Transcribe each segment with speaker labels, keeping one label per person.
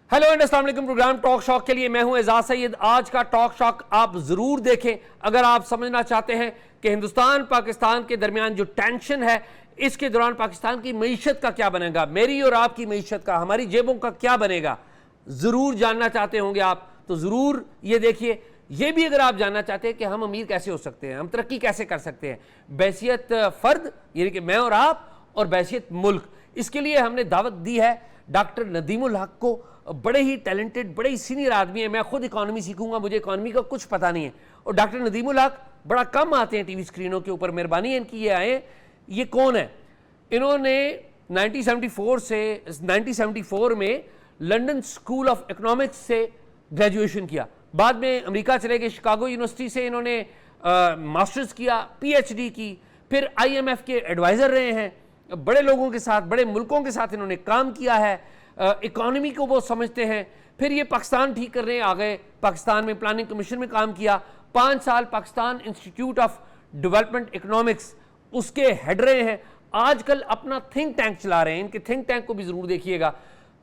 Speaker 1: Hello and अस्सलाम वालेकुम। Programme talk shock के लिए मैं हूं एजाज सैयद। आज का टॉक शॉक आप जरूर देखें अगर आप समझना चाहते हैं कि हिंदुस्तान पाकिस्तान के दरमियान जो टेंशन है इसके दौरान पाकिस्तान की मईशत का क्या बनेगा, मेरी और आपकी मईशत का, हमारी जेबों का क्या बनेगा। जरूर जानना चाहते होंगे आप तो जरूर ये देखिए। ये भी अगर आप जानना चाहते हैं कि हम अमीर कैसे हो सकते हैं, हम तरक्की कैसे कर सकते हैं, बैसियत फर्द यानी कि मैं और आप, और बैसियत मुल्क, इसके लिए हमने दावत दी है डॉक्टर नदीमुल हक को। बड़े ही टैलेंटेड, बड़े ही सीनियर आदमी है। मैं खुद इकॉनमी सीखूंगा, मुझे इकॉनमी का कुछ पता नहीं है। और डॉक्टर नदीमुल हक बड़ा कम आते हैं टीवी स्क्रीनों के ऊपर, मेहरबानी है इनकी ये आए। ये कौन है? इन्होंने 1974 में लंदन स्कूल ऑफ इकोनॉमिक्स से ग्रेजुएशन किया। बाद में अमेरिका चले गए, शिकागो यूनिवर्सिटी से इन्होंने मास्टर्स किया, PhD की, फिर IMF के एडवाइज़र रहे हैं। बड़े लोगों के साथ, बड़े मुल्कों के साथ इन्होंने काम किया है। इकॉनमी को वो समझते हैं। फिर ये पाकिस्तान ठीक करने आ गए, पाकिस्तान में प्लानिंग कमीशन में काम किया। 5 साल Pakistan institute of development economics उसके हेड रहे हैं। आजकल अपना थिंक टैंक चला रहे हैं। इनके थिंक टैंक को भी ज़रूर देखिएगा।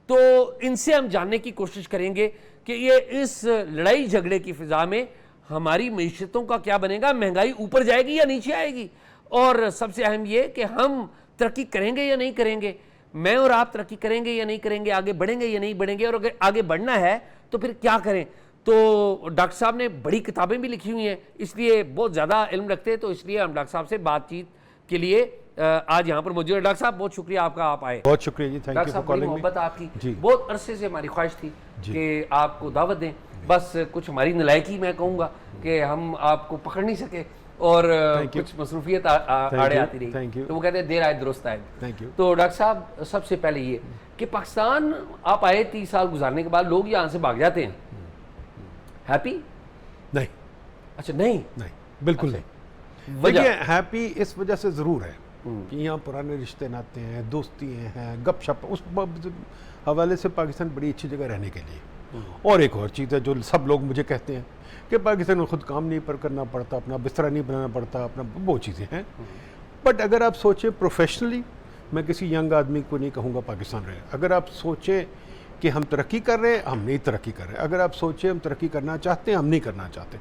Speaker 1: तो इनसे हम जानने की कोशिश करेंगे कि ये इस लड़ाई झगड़े की फ़िज़ा में हमारी मईशतों का क्या बनेगा, महंगाई ऊपर जाएगी या नीचे आएगी, और सबसे अहम ये कि हम तरक्की करेंगे या नहीं करेंगे, मैं और आप तरक्की करेंगे या नहीं करेंगे, आगे बढ़ेंगे या नहीं बढ़ेंगे, और अगर आगे बढ़ना है तो फिर क्या करें। तो डॉक्टर साहब ने बड़ी किताबें भी लिखी हुई हैं, इसलिए बहुत ज़्यादा इल्म रखते हैं। तो इसलिए हम डॉक्टर साहब से बातचीत के लिए आज यहाँ पर मौजूद है। डॉक्टर साहब बहुत शुक्रिया आपका, आप आए।
Speaker 2: बहुत शुक्रिया जी, thank you for calling me.
Speaker 1: मोहब्बत आपकी, बहुत अरसे से हमारी ख्वाहिश थी कि आपको दावत दें। बस कुछ हमारी नलायकी मैं कहूँगा कि हम आपको पकड़ नहीं सके और कुछ मसरूफियत आड़े आती रही, तो वो कहते हैं देर आए दुरुस्त आए। तो डॉक्टर साहब सबसे पहले ये कि पाकिस्तान आप आए 30 साल गुजारने के बाद लोग यहाँ से भाग जाते हैं, हैप्पी नहीं? अच्छा, नहीं
Speaker 2: बिल्कुल नहीं। वजह हैप्पी इस वजह से ज़रूर है कि यहाँ पुराने रिश्ते नाते हैं, दोस्ती हैं, गपशप, उस हवाले से पाकिस्तान बड़ी अच्छी जगह रहने के लिए। और एक और चीज़ है जो सब लोग मुझे कहते हैं कि पाकिस्तान में खुद काम नहीं पर करना पड़ता, अपना बिस्तरा नहीं बनाना पड़ता, अपना वो चीज़ें हैं। बट अगर आप सोचें प्रोफेशनली, मैं किसी यंग आदमी को नहीं कहूँगा पाकिस्तान रहे। अगर आप सोचें कि हम तरक्की कर रहे हैं, हम नहीं तरक्की कर रहे। अगर आप सोचें हम तरक्की करना चाहते हैं, हम नहीं करना चाहते।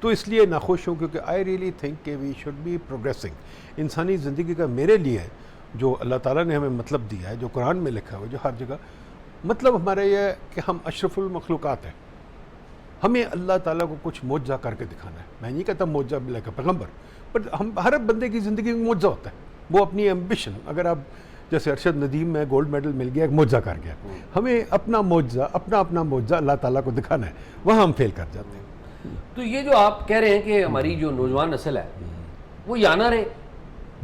Speaker 2: तो इसलिए नाखुश हूँ क्योंकि आई रियली थिंक कि वी शुड बी प्रोग्रेसिंग। इंसानी ज़िंदगी का मेरे लिए जो अल्लाह ताला ने हमें मतलब दिया है, जो कुरान में लिखा हुआ है, जो हर जगह मतलब हमारा यह है कि हम अशरफुल मखलूक़ात हैं। हमें अल्लाह ताला को कुछ मौजज़ा करके दिखाना है। मैं नहीं कहता मौजज़ा लाइक पैगम्बर, बट हम हर बंदे की ज़िंदगी में मौजज़ा होता है, वो अपनी एम्बिशन। अगर आप जैसे अरशद नदीम में गोल्ड मेडल मिल गया, एक मौजज़ा कर गया, हमें अपना मौजज़ा, अपना मौजज़ा अल्लाह ताला को दिखाना है, वहाँ हम फेल कर जाते हैं।
Speaker 1: तो ये जो आप कह रहे हैं कि हमारी जो नौजवान नस्ल है वो यहाँ ना रहे,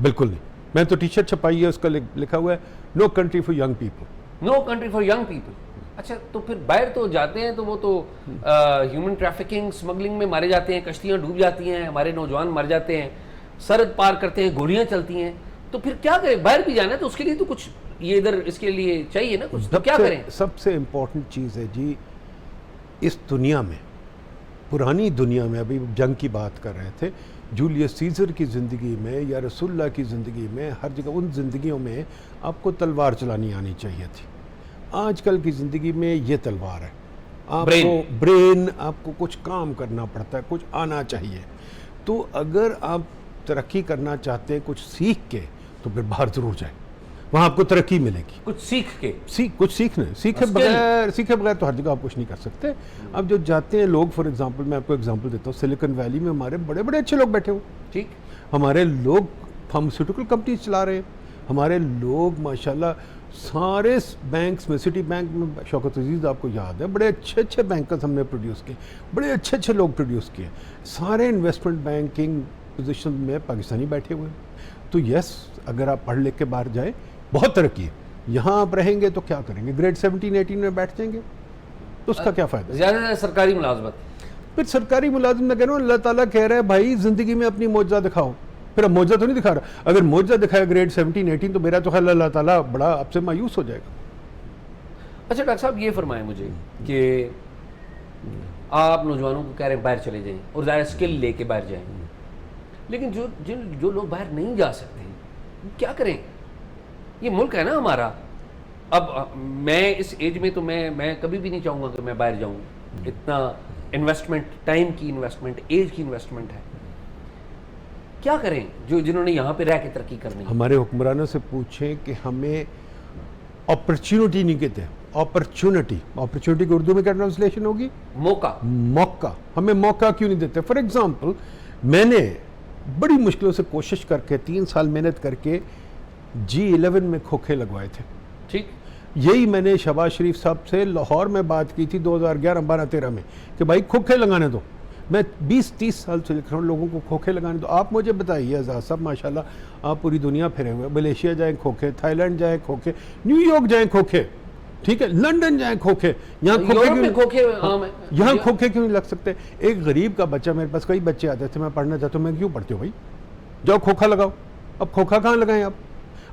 Speaker 1: बिल्कुल नहीं।
Speaker 2: मैं तो टी-शर्ट छपाई है, उसका लिखा हुआ है no country for young people,
Speaker 1: no country for young people. अच्छा, तो फिर बाहर तो जाते हैं तो वो तो ह्यूमन ट्रैफिकिंग, स्मगलिंग में मारे जाते हैं, कश्तियाँ डूब जाती हैं, हमारे नौजवान मर जाते हैं, सरहद पार करते हैं, गोलियाँ चलती हैं। तो फिर क्या करें? बाहर भी जाना है तो उसके लिए तो कुछ ये इधर इसके लिए चाहिए ना कुछ, तो क्या करें?
Speaker 2: सबसे इम्पोर्टेंट चीज़ है जी इस दुनिया में, पुरानी दुनिया में, अभी जंग की बात कर रहे थे, जूलियस सीजर की ज़िंदगी में या रसूलुल्लाह की ज़िंदगी में, हर जगह उन ज़िंदगियों में आपको तलवार चलानी आनी चाहिए थी। आजकल की ज़िंदगी में ये तलवार है, आपको ब्रेन, आपको कुछ काम करना पड़ता है, कुछ आना चाहिए। तो अगर आप तरक्की करना चाहते हैं कुछ सीख के, तो फिर बाहर ज़रूर जाए, वहाँ आपको तरक्की मिलेगी।
Speaker 1: कुछ सीख के,
Speaker 2: सीखे बगैर तो हर जगह आप कुछ नहीं कर सकते। अब जो जाते हैं लोग, फॉर एग्जांपल मैं आपको एग्जांपल देता हूँ, सिलिकॉन वैली में हमारे बड़े बड़े अच्छे लोग बैठे हुए,
Speaker 1: ठीक,
Speaker 2: हमारे लोग फार्मास्यूटिकल कंपनीज चला रहे हैं, हमारे लोग माशाल्लाह सारे बैंक्स में, सिटी बैंक में शौकत अजीज़ आपको याद है, बड़े अच्छे अच्छे बैंकर्स हमने प्रोड्यूस किए, बड़े अच्छे अच्छे लोग प्रोड्यूस किए, सारे इन्वेस्टमेंट बैंकिंग पोजीशन में पाकिस्तानी बैठे हुए हैं। तो यस, अगर आप पढ़ लिख के बाहर जाए बहुत तरक्की है। यहाँ आप रहेंगे तो क्या करेंगे? ग्रेड 17-18 में बैठ जाएंगे तो उसका क्या फ़ायदा?
Speaker 1: ज़्यादा सरकारी मुलाजमत,
Speaker 2: फिर सरकारी मुलाजिम में कह रहा हूँ, अल्लाह ताला कह रहा है भाई ज़िंदगी में अपनी मौजज़ा दिखाओ। फिर अब मौजज़ा तो नहीं दिखा रहा। अगर मौजज़ा दिखाया ग्रेड 17-18 तो मेरा तो ख्याल अल्लाह ताला बड़ा आपसे मायूस हो जाएगा।
Speaker 1: अच्छा डॉक्टर साहब, ये फरमाएं मुझे कि आप नौजवानों को कह रहे हैं बाहर चले जाएं और ज़्यादा स्किल लेके बाहर जाएं, लेकिन जो लोग बाहर नहीं जा सकते क्या करें? ये मुल्क है ना हमारा, अब मैं इस एज में तो मैं कभी भी नहीं चाहूँगा कि मैं बाहर जाऊँ। इतना इन्वेस्टमेंट, टाइम की इन्वेस्टमेंट, एज की इन्वेस्टमेंट है। क्या करें जो जिन्होंने यहाँ पे रह के तरक्की करनी है?
Speaker 2: हमारे हुक्मरानों से पूछें कि हमें अपॉर्चुनिटी नहीं कहते, अपॉर्चुनिटी की उर्दू में क्या ट्रांसलेशन होगी?
Speaker 1: मौका।
Speaker 2: मौका। हमें मौका क्यों नहीं देते? फॉर एग्जाम्पल, मैंने बड़ी मुश्किलों से कोशिश करके 3 साल मेहनत करके G11 में खोखे लगवाए थे।
Speaker 1: ठीक,
Speaker 2: यही मैंने शहबाज शरीफ साहब से लाहौर में बात की थी 2011-12-13 में कि भाई खोखे लगाने दो। मैं 20-30 साल से लिख रहा हूँ लोगों को खोखे लगाने दो। आप मुझे बताइए आज़ाद साहब, माशाल्लाह आप पूरी दुनिया फिरे हुए, मलेशिया जाएं खोखे, थाईलैंड जाएं खोखे, न्यूयॉर्क जाएं खोखे, ठीक है, लंदन जाएं खोखे, यहाँ
Speaker 1: यूरोप में खोखे आम है।
Speaker 2: यहाँ खोखे क्यों नहीं लग सकते? एक गरीब का बच्चा, मेरे पास कई बच्चे आते थे, मैं पढ़ना चाहता हूँ, मैं क्यों पढ़ते हो भाई, जाओ खोखा लगाओ। अब खोखा कहाँ लगाएं आप?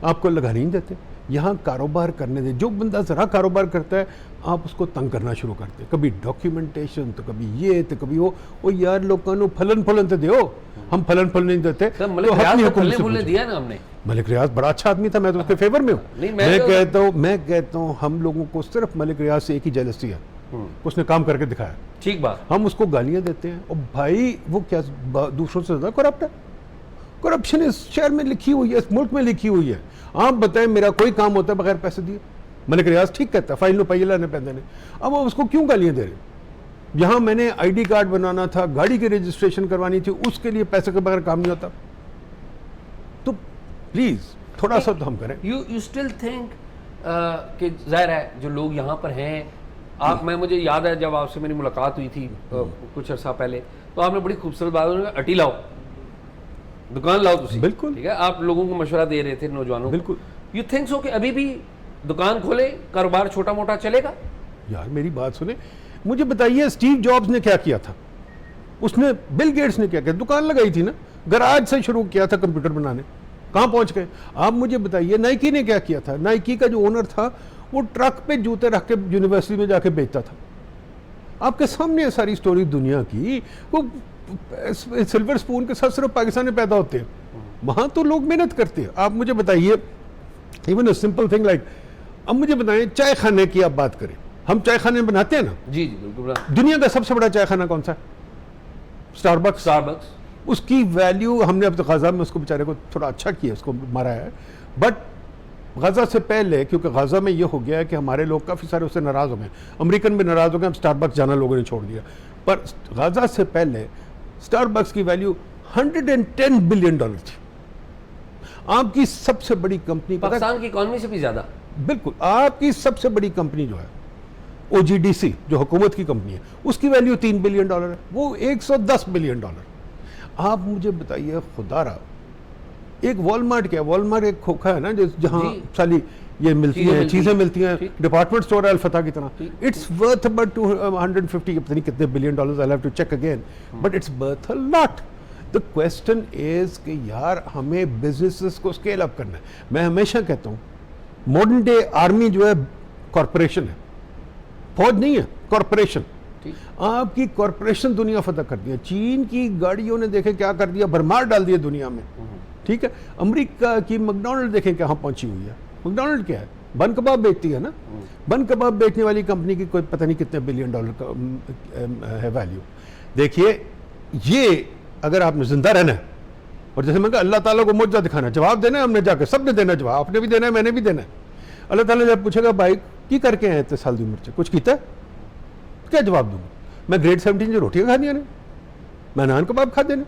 Speaker 2: आपको लगाने नहीं देते। यहाँ कारोबार करने दे, जो बंदा ज़रा कारोबार करता है आप उसको तंग करना शुरू करते हैं, कभी डॉक्यूमेंटेशन तो कभी ये तो कभी वो यार लोगों को फलन तो दो, हम फलन नहीं देते।
Speaker 1: सर, मलिक रियाज को फलन दिया ना हमने।
Speaker 2: मलिक रियाज बड़ा अच्छा आदमी था, मैं तो उसके फेवर में हूँ। मैं कहता हूँ हम लोगों को सिर्फ मलिक रियाज से एक ही जेलसी है, उसने काम करके दिखाया।
Speaker 1: ठीक बात।
Speaker 2: हम उसको गालियाँ देते हैं और भाई वो क्या दूसरों से ज़्यादा करप्ट है। करप्शन इस शहर में लिखी हुई है, इस मुल्क में लिखी हुई है। आप बताएं मेरा कोई काम होता है बगैर पैसे दिए? मलिक रियाज ठीक कहता है, फाइल पैला ने पैदे ने। अब आप उसको क्यों गालियाँ दे रहे? यहाँ मैंने आईडी कार्ड बनाना था, गाड़ी की रजिस्ट्रेशन करवानी थी, उसके लिए पैसे के बगैर काम नहीं होता। तो प्लीज थोड़ा सा तो हम करें।
Speaker 1: यू स्टिल थिंक कि जाहिर है जो लोग यहाँ पर हैं, आप, मैं मुझे याद है जब आपसे मेरी मुलाकात हुई थी कुछ अर्सा पहले, तो आपने बड़ी खूबसूरत बात, अटी लाओ, दुकान लाओ तुसी।
Speaker 2: बिल्कुल,
Speaker 1: ठीक है, आप लोगों को मशवरा दे रहे थे, नौजवानों।
Speaker 2: बिल्कुल।
Speaker 1: यू थिंक सो कि अभी भी दुकान खोले, कारोबार छोटा मोटा चलेगा?
Speaker 2: यार मेरी बात सुने, मुझे बताइए स्टीव जॉब्स ने क्या किया था? उसने, बिल गेट्स ने क्या किया? दुकान लगाई थी ना, गराज से शुरू किया था कंप्यूटर बनाने, कहाँ पहुंच गए? आप मुझे बताइए नाइकी ने क्या किया था? नाइकी का जो ओनर था वो ट्रक पे जूते रख के यूनिवर्सिटी में जाके बेचता था। आपके सामने है सारी स्टोरी दुनिया की। वो सिल्वर स्पून के साथ सिर्फ पाकिस्तान में पैदा होते हैं, वहां तो लोग मेहनत करते हैं। आप मुझे बताइए, even a simple thing like, अब मुझे बताएं चाय खाने की आप बात करें, हम चाय खाने में बनाते हैं ना?
Speaker 1: जी जी बिल्कुल।
Speaker 2: दुनिया का सबसे बड़ा चाय खाना कौन सा है? स्टारबक्स। उसकी वैल्यू, हमने अब तो गाजा में उसको बेचारे को थोड़ा अच्छा किया, उसको मारा है, बट गाजा से पहले, क्योंकि गाजा में ये हो गया है कि हमारे लोग काफ़ी सारे उससे नाराज़ हो गए, अमेरिकन भी नाराज़ हो गए, अब स्टारबक्स जाना लोगों ने छोड़ दिया। पर गाजा से पहले स्टारबक्स की वैल्यू $110 बिलियन थी। आपकी सबसे बड़ी कंपनी,
Speaker 1: पाकिस्तान की इकॉनमी से भी ज़्यादा।
Speaker 2: बिल्कुल। आपकी सबसे बड़ी कंपनी जो है OGDC, जो हुकूमत की कंपनी है, उसकी वैल्यू $3 बिलियन है, वो $110 बिलियन। आप मुझे बताइए खुदारा, एक वॉलमार्ट क्या है? वॉलमार्ट एक खोखा है ना, जहाँ साली ये मिलती हैं, चीज़ें मिलती हैं, डिपार्टमेंट स्टोर है अल्फता की तरह। इट्स वर्थ अबाउट 250, पता नहीं कितने billion dollars, I have to check again, but it's worth a lot. The question is कि यार हमें बिजनेसेस को स्केल अप करना है। मैं हमेशा कहता हूँ मॉडर्न डे आर्मी जो है कॉरपोरेशन है, फौज नहीं है, कॉरपोरेशन। आपकी कॉरपोरेशन दुनिया फतह कर दिया। चीन की गाड़ियों ने देखे क्या कर दिया, भरमार डाल दिया दुनिया में, ठीक है। अमेरिका की मैकडॉनल्ड देखें कहाँ पहुंची हुई है। मैकडॉनल्ड क्या है? बन कबाब बेचती है ना। बन कबाब बेचने वाली कंपनी की कोई पता नहीं कितने बिलियन डॉलर का है वैल्यू। देखिए, ये अगर आपने जिंदा रहना है, और जैसे मैं कहा अल्लाह ताला को मुझे दिखाना, जवाब देना है हमने जाके, सबने देना जवाब, आपने भी देना है, मैंने भी देना है। अल्लाह ताला जब पूछेगा भाई की करके आए इतने साल की उम्र से, कुछ किया क्या जवाब दूंगा? मैं ग्रेड 17 जो रोटियां खा दिया ने, मैं नान कबाब खा देने।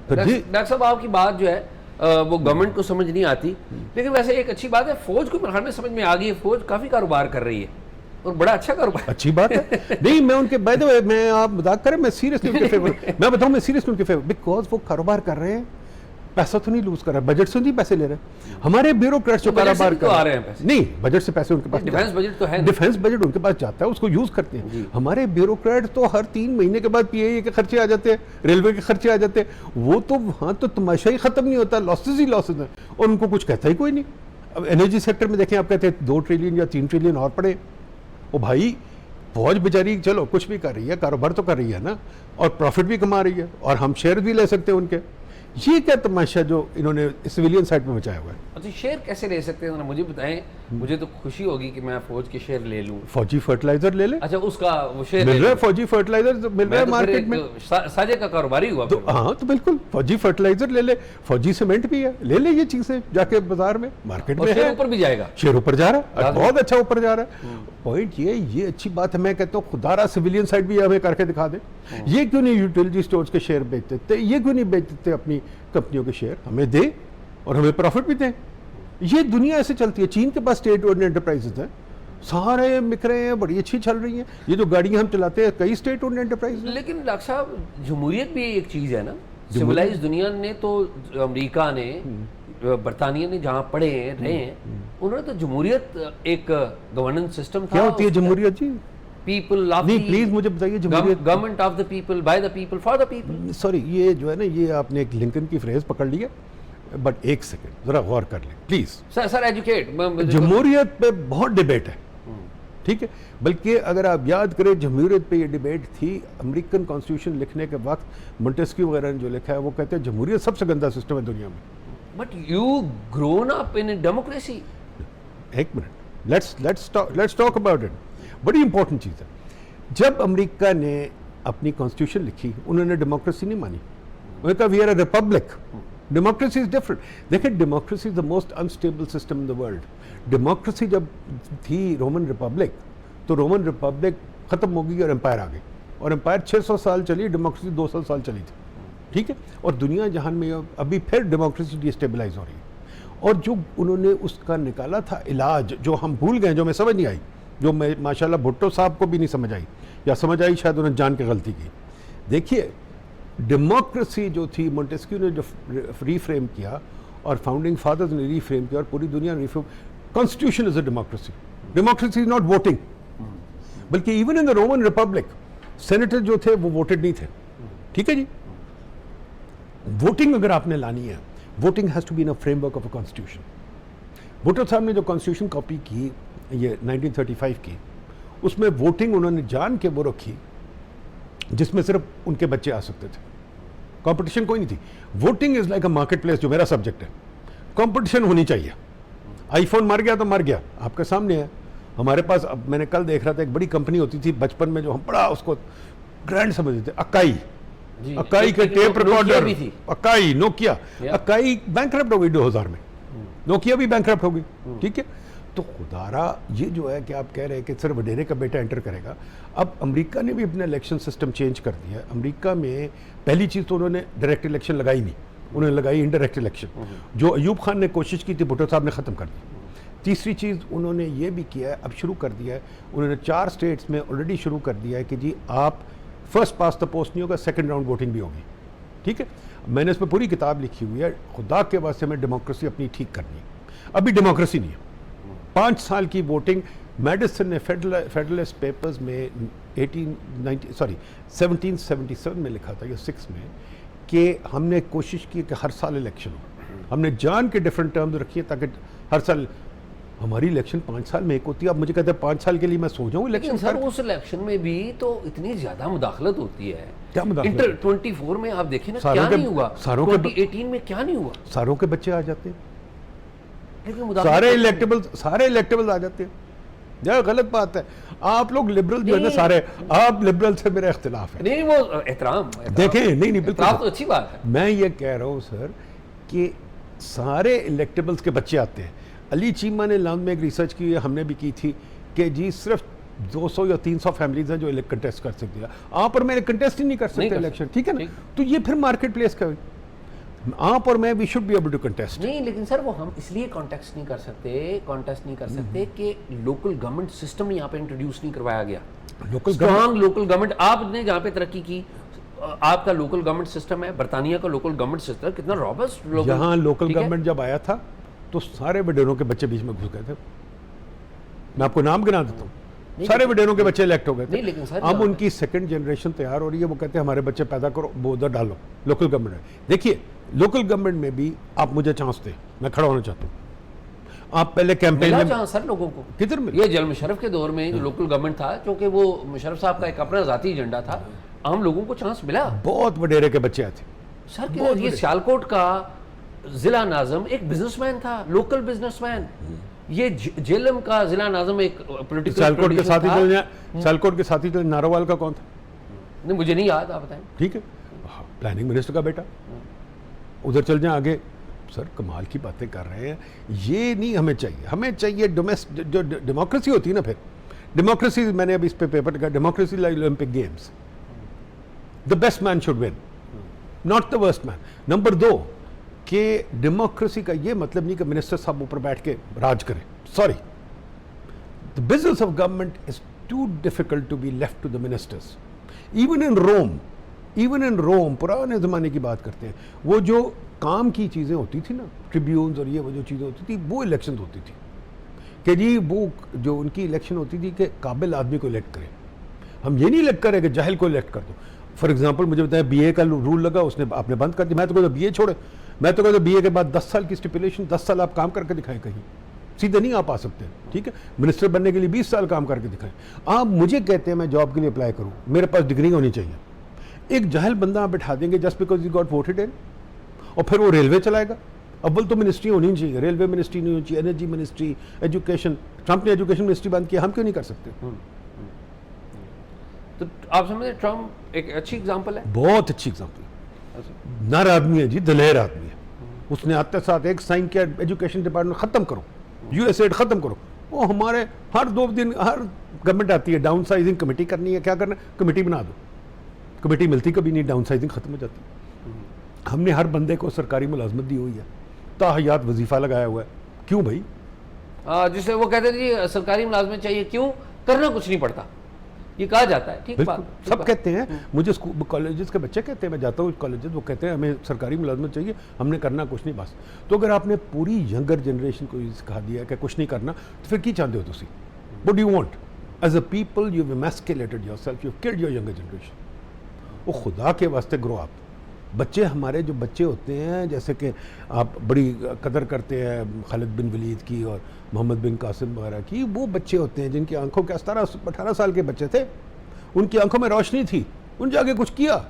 Speaker 1: डॉक्टर साहब आपकी बात जो है वो गवर्नमेंट को समझ नहीं आती, लेकिन वैसे एक अच्छी बात है, फौज को मेरे ख्याल में समझ में आ गई है। फौज काफी कारोबार कर रही है और बड़ा अच्छा कारोबार।
Speaker 2: अच्छी बात है। नहीं, मैं उनके, बाय द वे, मैं, आप मजाक करें, मैं सीरियसली उनके फेवर, मैं बताऊं मैं सीरियसली उनके फेवर, बिकॉज वो कारोबार कर रहे हैं, पैसा तो नहीं लूज कर रहे, बजट से नहीं पैसे ले रहे। हमारे ब्यूरोक्रेट्स जो कारोबार कर
Speaker 1: रहे हैं, पैसे
Speaker 2: नहीं, बजट से पैसे उनके पास,
Speaker 1: डिफेंस बजट तो है,
Speaker 2: डिफेंस बजट उनके पास जाता है, उसको यूज करते हैं। हमारे ब्यूरोक्रेट तो हर 3 महीने के बाद PIA के खर्चे आ जाते हैं, रेलवे के खर्चे आ जाते हैं, वो तो वहाँ तो तमाशा ही खत्म नहीं होता, लॉसेज ही लॉसेज है, और उनको कुछ कहता ही कोई नहीं। अब एनर्जी सेक्टर में देखें, आप कहते हैं 2 ट्रिलियन या 3 ट्रिलियन और पड़े। ओ भाई, फौज बेचारी चलो कुछ भी कर रही है, कारोबार तो कर रही है ना, और प्रॉफिट भी कमा रही है, और हम शेयर भी ले सकते हैं उनके। ये क्या तमाशा जो इन्होंने सिविलियन साइड पे मचाया हुआ है।
Speaker 1: अच्छा, शेयर कैसे ले सकते हैं, मुझे बताएं। मुझे तो खुशी होगी कि मैं फौज के शेयर ले लूं।
Speaker 2: फौजी फर्टिलाइजर ले ले,
Speaker 1: अच्छा, उसका वो शेयर
Speaker 2: मिल रहा है, फौजी फर्टिलाइजर मिल रहा है मार्केट में,
Speaker 1: साझे का कारोबारी हुआ
Speaker 2: तो हाँ, तो बिल्कुल फौजी फर्टिलाइजर ले ले, फौजी सीमेंट भी है, ले ले ये चीजें जाके बाजार में, मार्केट में
Speaker 1: शेयर
Speaker 2: है,
Speaker 1: ऊपर भी जाएगा,
Speaker 2: शेयर ऊपर जा रहा है, बहुत अच्छा ऊपर जा रहा है। पॉइंट ये अच्छी बात है। मैं कहता हूँ खुदारा सिविलियन साइड भी हमें करके दिखा दे। ये क्यों नहीं यूटिलिटी स्टोर्स के शेयर बेच देते, ये क्यों नहीं बेच देते अपनी कंपनियों के शेयर, हमें दे और हमें प्रॉफिट भी दें। ये दुनिया ऐसे चलती है। चीन के पास स्टेट ओन्ड एंटरप्राइजेज हैं, सारे बिक रहे हैं, बड़ी अच्छी चल रही हैं। ये जो गाड़ियां हम चलाते हैं, कई स्टेट ओन्ड एंटरप्राइज।
Speaker 1: लेकिन डॉक्टर साहब, जमहूरियत भी एक चीज़ है ना। सिविलाइज दुनिया ने तो, अमेरिका ने, बरतानिया ने जहाँ पढ़े हैं, रहे हैं, उन्होंने तो जमहूरियत एक गवर्नेंस सिस्टम था।
Speaker 2: क्या होती है जमहूरियत जी?
Speaker 1: पीपल ऑफ,
Speaker 2: नहीं प्लीज मुझे बताइए जमहूरियत।
Speaker 1: Government of the people, by the people, for the people.
Speaker 2: Sorry, ये जो है ना, ये आपने एक लिंकन की फ्रेज पकड़ ली है, बट एक सेकंड जरा गौर कर लें प्लीज।
Speaker 1: Sir educate.
Speaker 2: जमहूरियत पे बहुत डिबेट है, ठीक है। बल्कि अगर आप याद करें, जमहूरियत पे ये डिबेट थी अमेरिकन कॉन्स्टिट्यूशन लिखने के वक्त। मोंटेस्क्यू वगैरह ने जो लिखा है वो कहते हैं जमहूरियत सबसे गंदा सिस्टम है दुनिया में।
Speaker 1: But you grown up in democracy.
Speaker 2: एक minute, let's talk about it. बड़ी इंपॉर्टेंट चीज़ है। जब अमेरिका ने अपनी कॉन्स्टिट्यूशन लिखी, उन्होंने डेमोक्रेसी नहीं मानी, उन्होंने कहा we are a republic, democracy is different. देखिए, democracy is the most unstable system in the world. Democracy जब थी रोमन रिपब्लिक, तो रोमन रिपब्लिक खत्म हो गई और एम्पायर आ गई, और एम्पायर 600 साल चली, डेमोक्रेसी 200 साल चली थी, ठीक है। और दुनिया जहान में अभी फिर डेमोक्रेसी डिस्टेबलाइज हो रही है। और जो उन्होंने उसका निकाला था इलाज, जो हम भूल गए, जो हमें समझ नहीं आई, जो मैं माशाल्लाह भुट्टो साहब को भी नहीं समझ आई, या समझ आई शायद उन्होंने जान के गलती की। देखिए, डेमोक्रेसी जो थी, मोंटेस्क्यू ने जो रीफ्रेम किया और फाउंडिंग फादर्स ने रीफ्रेम किया और पूरी दुनिया ने reframe, constitution is a democracy. Democracy is not voting, बल्कि even in the Roman republic senator जो थे वो वोटेड नहीं थे, ठीक है जी। वोटिंग अगर आपने लानी है, voting has to be in a framework of a constitution. Bhutto साहब ने जो कॉन्स्टिट्यूशन कॉपी की, ये 1935 की, उसमें वोटिंग उन्होंने जान के वो रखी जिसमें सिर्फ उनके बच्चे आ सकते थे, कंपटीशन कोई नहीं थी। Voting is like a market place, जो मेरा सब्जेक्ट है। कंपटीशन होनी चाहिए। आईफोन मर गया तो मर गया, आपके सामने है। हमारे पास, अब मैंने कल देख रहा था, एक बड़ी कंपनी होती थी बचपन में जो हम बड़ा उसको ग्रैंड समझते थे, अकाई। अकाई के tape recorder, acai, Nokia. Acai bankrupt हो गई 2000 में, नोकिया भी बैंकरप्ट हो गई, ठीक है। तो खुदारा, ये जो है कि आप कह रहे हैं कि सिर्फ वडेरे का बेटा एंटर करेगा। अब अमेरिका ने भी अपना इलेक्शन सिस्टम चेंज कर दिया है। अमेरिका में पहली चीज़ तो उन्होंने डायरेक्ट इलेक्शन लगाई नहीं, उन्होंने लगाई इनडायरेक्ट इलेक्शन, जो अयूब खान ने कोशिश की थी, भुट्टो साहब ने ख़त्म कर दी। तीसरी चीज़ उन्होंने ये भी किया है, अब शुरू कर दिया है, उन्होंने 4 स्टेट्स में ऑलरेडी शुरू कर दिया है कि जी आप फर्स्ट पास द पोस्ट नहीं होगा, सेकंड राउंड वोटिंग भी होगी, ठीक है। मैंने इसमें पूरी किताब लिखी हुई है, खुदा के वास्ते में डेमोक्रेसी अपनी ठीक करनी है। अभी डेमोक्रेसी नहीं है। 5 साल की वोटिंग, मेडिसन ने फेडरलिस्ट पेपर्स में 1777 में लिखा था, या 6 में, कि हमने कोशिश की कि हर साल इलेक्शन हो। हमने जान के डिफरेंट टर्म्स रखी है ताकि हर साल हमारी इलेक्शन 5 साल में एक होती है। अब मुझे कहते हैं 5 साल के लिए मैं सो जाऊं इलेक्शन।
Speaker 1: सर, उस इलेक्शन में भी तो इतनी ज्यादा मुदाखलत होती है।
Speaker 2: क्या मुदाखलत?
Speaker 1: इंटर 24 में आप देखें ना, क्या नहीं हुआ। 2018 में क्या नहीं हुआ।
Speaker 2: सारों के बच्चे आ जाते हैं,
Speaker 1: लेकिन
Speaker 2: सारे इलेक्टेबल्स आ जाते हैं। यह गलत बात है। आप लोग लिबरल जो है ना, सारे आप लिबरल से मेरा इख्तिलाफ है।
Speaker 1: नहीं, वो एहतराम
Speaker 2: देखें, नहीं बिल्कुल
Speaker 1: तो अच्छी बात है।
Speaker 2: मैं ये कह रहा हूँ सर कि सारे इलेक्टेबल्स के बच्चे आते हैं। अली चीमा ने लंदन में एक रिसर्च की है, हमने भी की थी, कि जी सिर्फ 200 या 300 फैमिलीज हैं जो कंटेस्ट कर सकती है। आप और मैं कंटेस्ट ही नहीं कर सकते इलेक्शन, ठीक है ना। तो ये फिर मार्केट प्लेस का, आप और मैं we should be able to contest.
Speaker 1: नहीं, लेकिन सर वो हम इसलिए कॉन्टेस्ट नहीं कर सकते कि लोकल गवर्नमेंट सिस्टम यहाँ पे इंट्रोड्यूस नहीं करवाया गया। स्ट्रॉन्ग लोकल गवर्नमेंट, आपने जहाँ पे तरक्की की, आपका लोकल गवर्नमेंट सिस्टम है, बरतानिया का लोकल गवर्नमेंट सिस्टम कितना रॉबस्ट।
Speaker 2: यहाँ लोकल गवर्नमेंट जब आया था तो सारे वडेरों के बच्चे बीच में घुस गए थे। मैं आपको नाम गिना देता हूँ, सारे वडेरों के बच्चे इलेक्ट हो गए थे।
Speaker 1: लेकिन सर,
Speaker 2: अब उनकी सेकंड जनरेशन तैयार हो रही है, वो कहते हैं हमारे बच्चे पैदा करो, वो उधर डालो लोकल गवर्नमेंट में। देखिए, लोकल गवर्नमेंट में भी आप मुझे चांस दें, मैं खड़ा होना चाहता हूँ। आप पहले कैंपेन में
Speaker 1: चांस सर लोगों को
Speaker 2: किधर मिले?
Speaker 1: ये जल मुशर्रफ के दौर में जो लोकल गवर्नमेंट था, क्योंकि वो मुशर्रफ साहब का एक अपना जाती एजेंडा था, आम लोगों को चांस मिला।
Speaker 2: बहुत वडेरे के बच्चे आए थे,
Speaker 1: सर
Speaker 2: बहुत
Speaker 1: ये
Speaker 2: बड़े।
Speaker 1: सियालकोट का जिला नाज़म एक बिजनेसमैन था, लोकल बिजनेसमैन। ये जेलम का जिला नाज़म एक पॉलिटिकल
Speaker 2: सियालकोट के साथ ही चल जाए, सियालकोट के साथ ही चल, नारोवाल का कौन था?
Speaker 1: नहीं मुझे नहीं याद, आप बताएं।
Speaker 2: ठीक है, प्लानिंग मिनिस्टर का बेटा। उधर चल जाए आगे। सर कमाल की बातें कर रहे हैं। ये नहीं हमें चाहिए, हमें चाहिए जो डेमोक्रेसी होती है ना, फिर डेमोक्रेसी, मैंने अभी इस पे पेपर लिखा, democracy like Olympic games, the best man should win, not the worst man. Number 2 कि डेमोक्रेसी का ये मतलब नहीं कि मिनिस्टर साहब ऊपर बैठ के राज करें। Sorry, the business of government is too difficult to be left to the ministers. Even in Rome पुराने ज़माने की बात करते हैं, वो जो काम की चीज़ें होती थी ना, ट्रिब्यून्स और ये वो जो चीज़ें होती थी, वो इलेक्शन होती थी कि जी वो जो उनकी इलेक्शन होती थी कि काबिल आदमी को इलेक्ट करें। हम ये नहीं इलेक्ट करें कि जाहिल को इलेक्ट कर दो। फॉर एग्जांपल मुझे बताया बीए का रूल लगा, उसने आपने बंद कर दिया। मैं तो कहता बीए छोड़े, मैं तो कहता बीए के बाद 10 साल की स्टिपुलेशन, 10 साल आप काम करके दिखाएं, कहीं सीधे नहीं आप आ सकते। ठीक है, मिनिस्टर बनने के लिए 20 साल काम करके दिखाएं। आप मुझे कहते हैं मैं जॉब के लिए अप्लाई करूं, मेरे पास डिग्री होनी चाहिए। एक जाहिल बंदा आप बिठा देंगे just because you got voted इन, और फिर वो रेलवे चलाएगा। अव्वल तो मिनिस्ट्री होनी चाहिए, रेलवे मिनिस्ट्री नहीं होनी चाहिए, एनर्जी मिनिस्ट्री, एजुकेशन। ट्रंप ने एजुकेशन मिनिस्ट्री बंद किया, हम क्यों नहीं कर सकते?
Speaker 1: तो आप समझते ट्रम्प एक अच्छी एग्जांपल है?
Speaker 2: बहुत अच्छी एग्जांपल। नर आदमी है जी, दलेर आदमी है। उसने आते साथ एक साइन किया, एजुकेशन डिपार्टमेंट खत्म करो, यूएसएड खत्म करो। वो हमारे हर 2 दिन हर गवर्नमेंट आती है, डाउन साइजिंग कमेटी करनी है, क्या करना है, कमेटी बना दो। कमेटी मिलती कभी नहीं, डाउन साइजिंग खत्म हो जाती। हमने हर बंदे को सरकारी मुलाजमत दी हुई है, ताहयात वजीफा लगाया हुआ है। क्यों भाई?
Speaker 1: जिसे वो कहते हैं जी सरकारी मुलाजमत चाहिए, क्यों? करना कुछ नहीं पड़ता, ये कहा जाता है। ठीक बात,
Speaker 2: सब कहते हैं। मुझे स्कूल कॉलेजेस के बच्चे कहते हैं, मैं जाता हूँ कॉलेजेस, वो कहते हैं हमें सरकारी मुलाजमत चाहिए, हमने करना कुछ नहीं बस। तो अगर आपने पूरी यंगर जनरेशन को ये सिखा दिया कि कुछ नहीं करना, तो फिर की चाहते हो तुसी? What do you want? As a people you have emasculated yourself, you have killed your younger generation. वो खुदा के वास्ते ग्रो अप। बच्चे हमारे जो बच्चे होते हैं, जैसे कि आप बड़ी कदर करते हैं खालिद बिन वलीद की और मोहम्मद बिन कासिम वगैरह की, वो बच्चे होते हैं जिनकी आंखों के 17-18 साल के बच्चे थे, उनकी आंखों में रोशनी थी, उन जाके कुछ किया।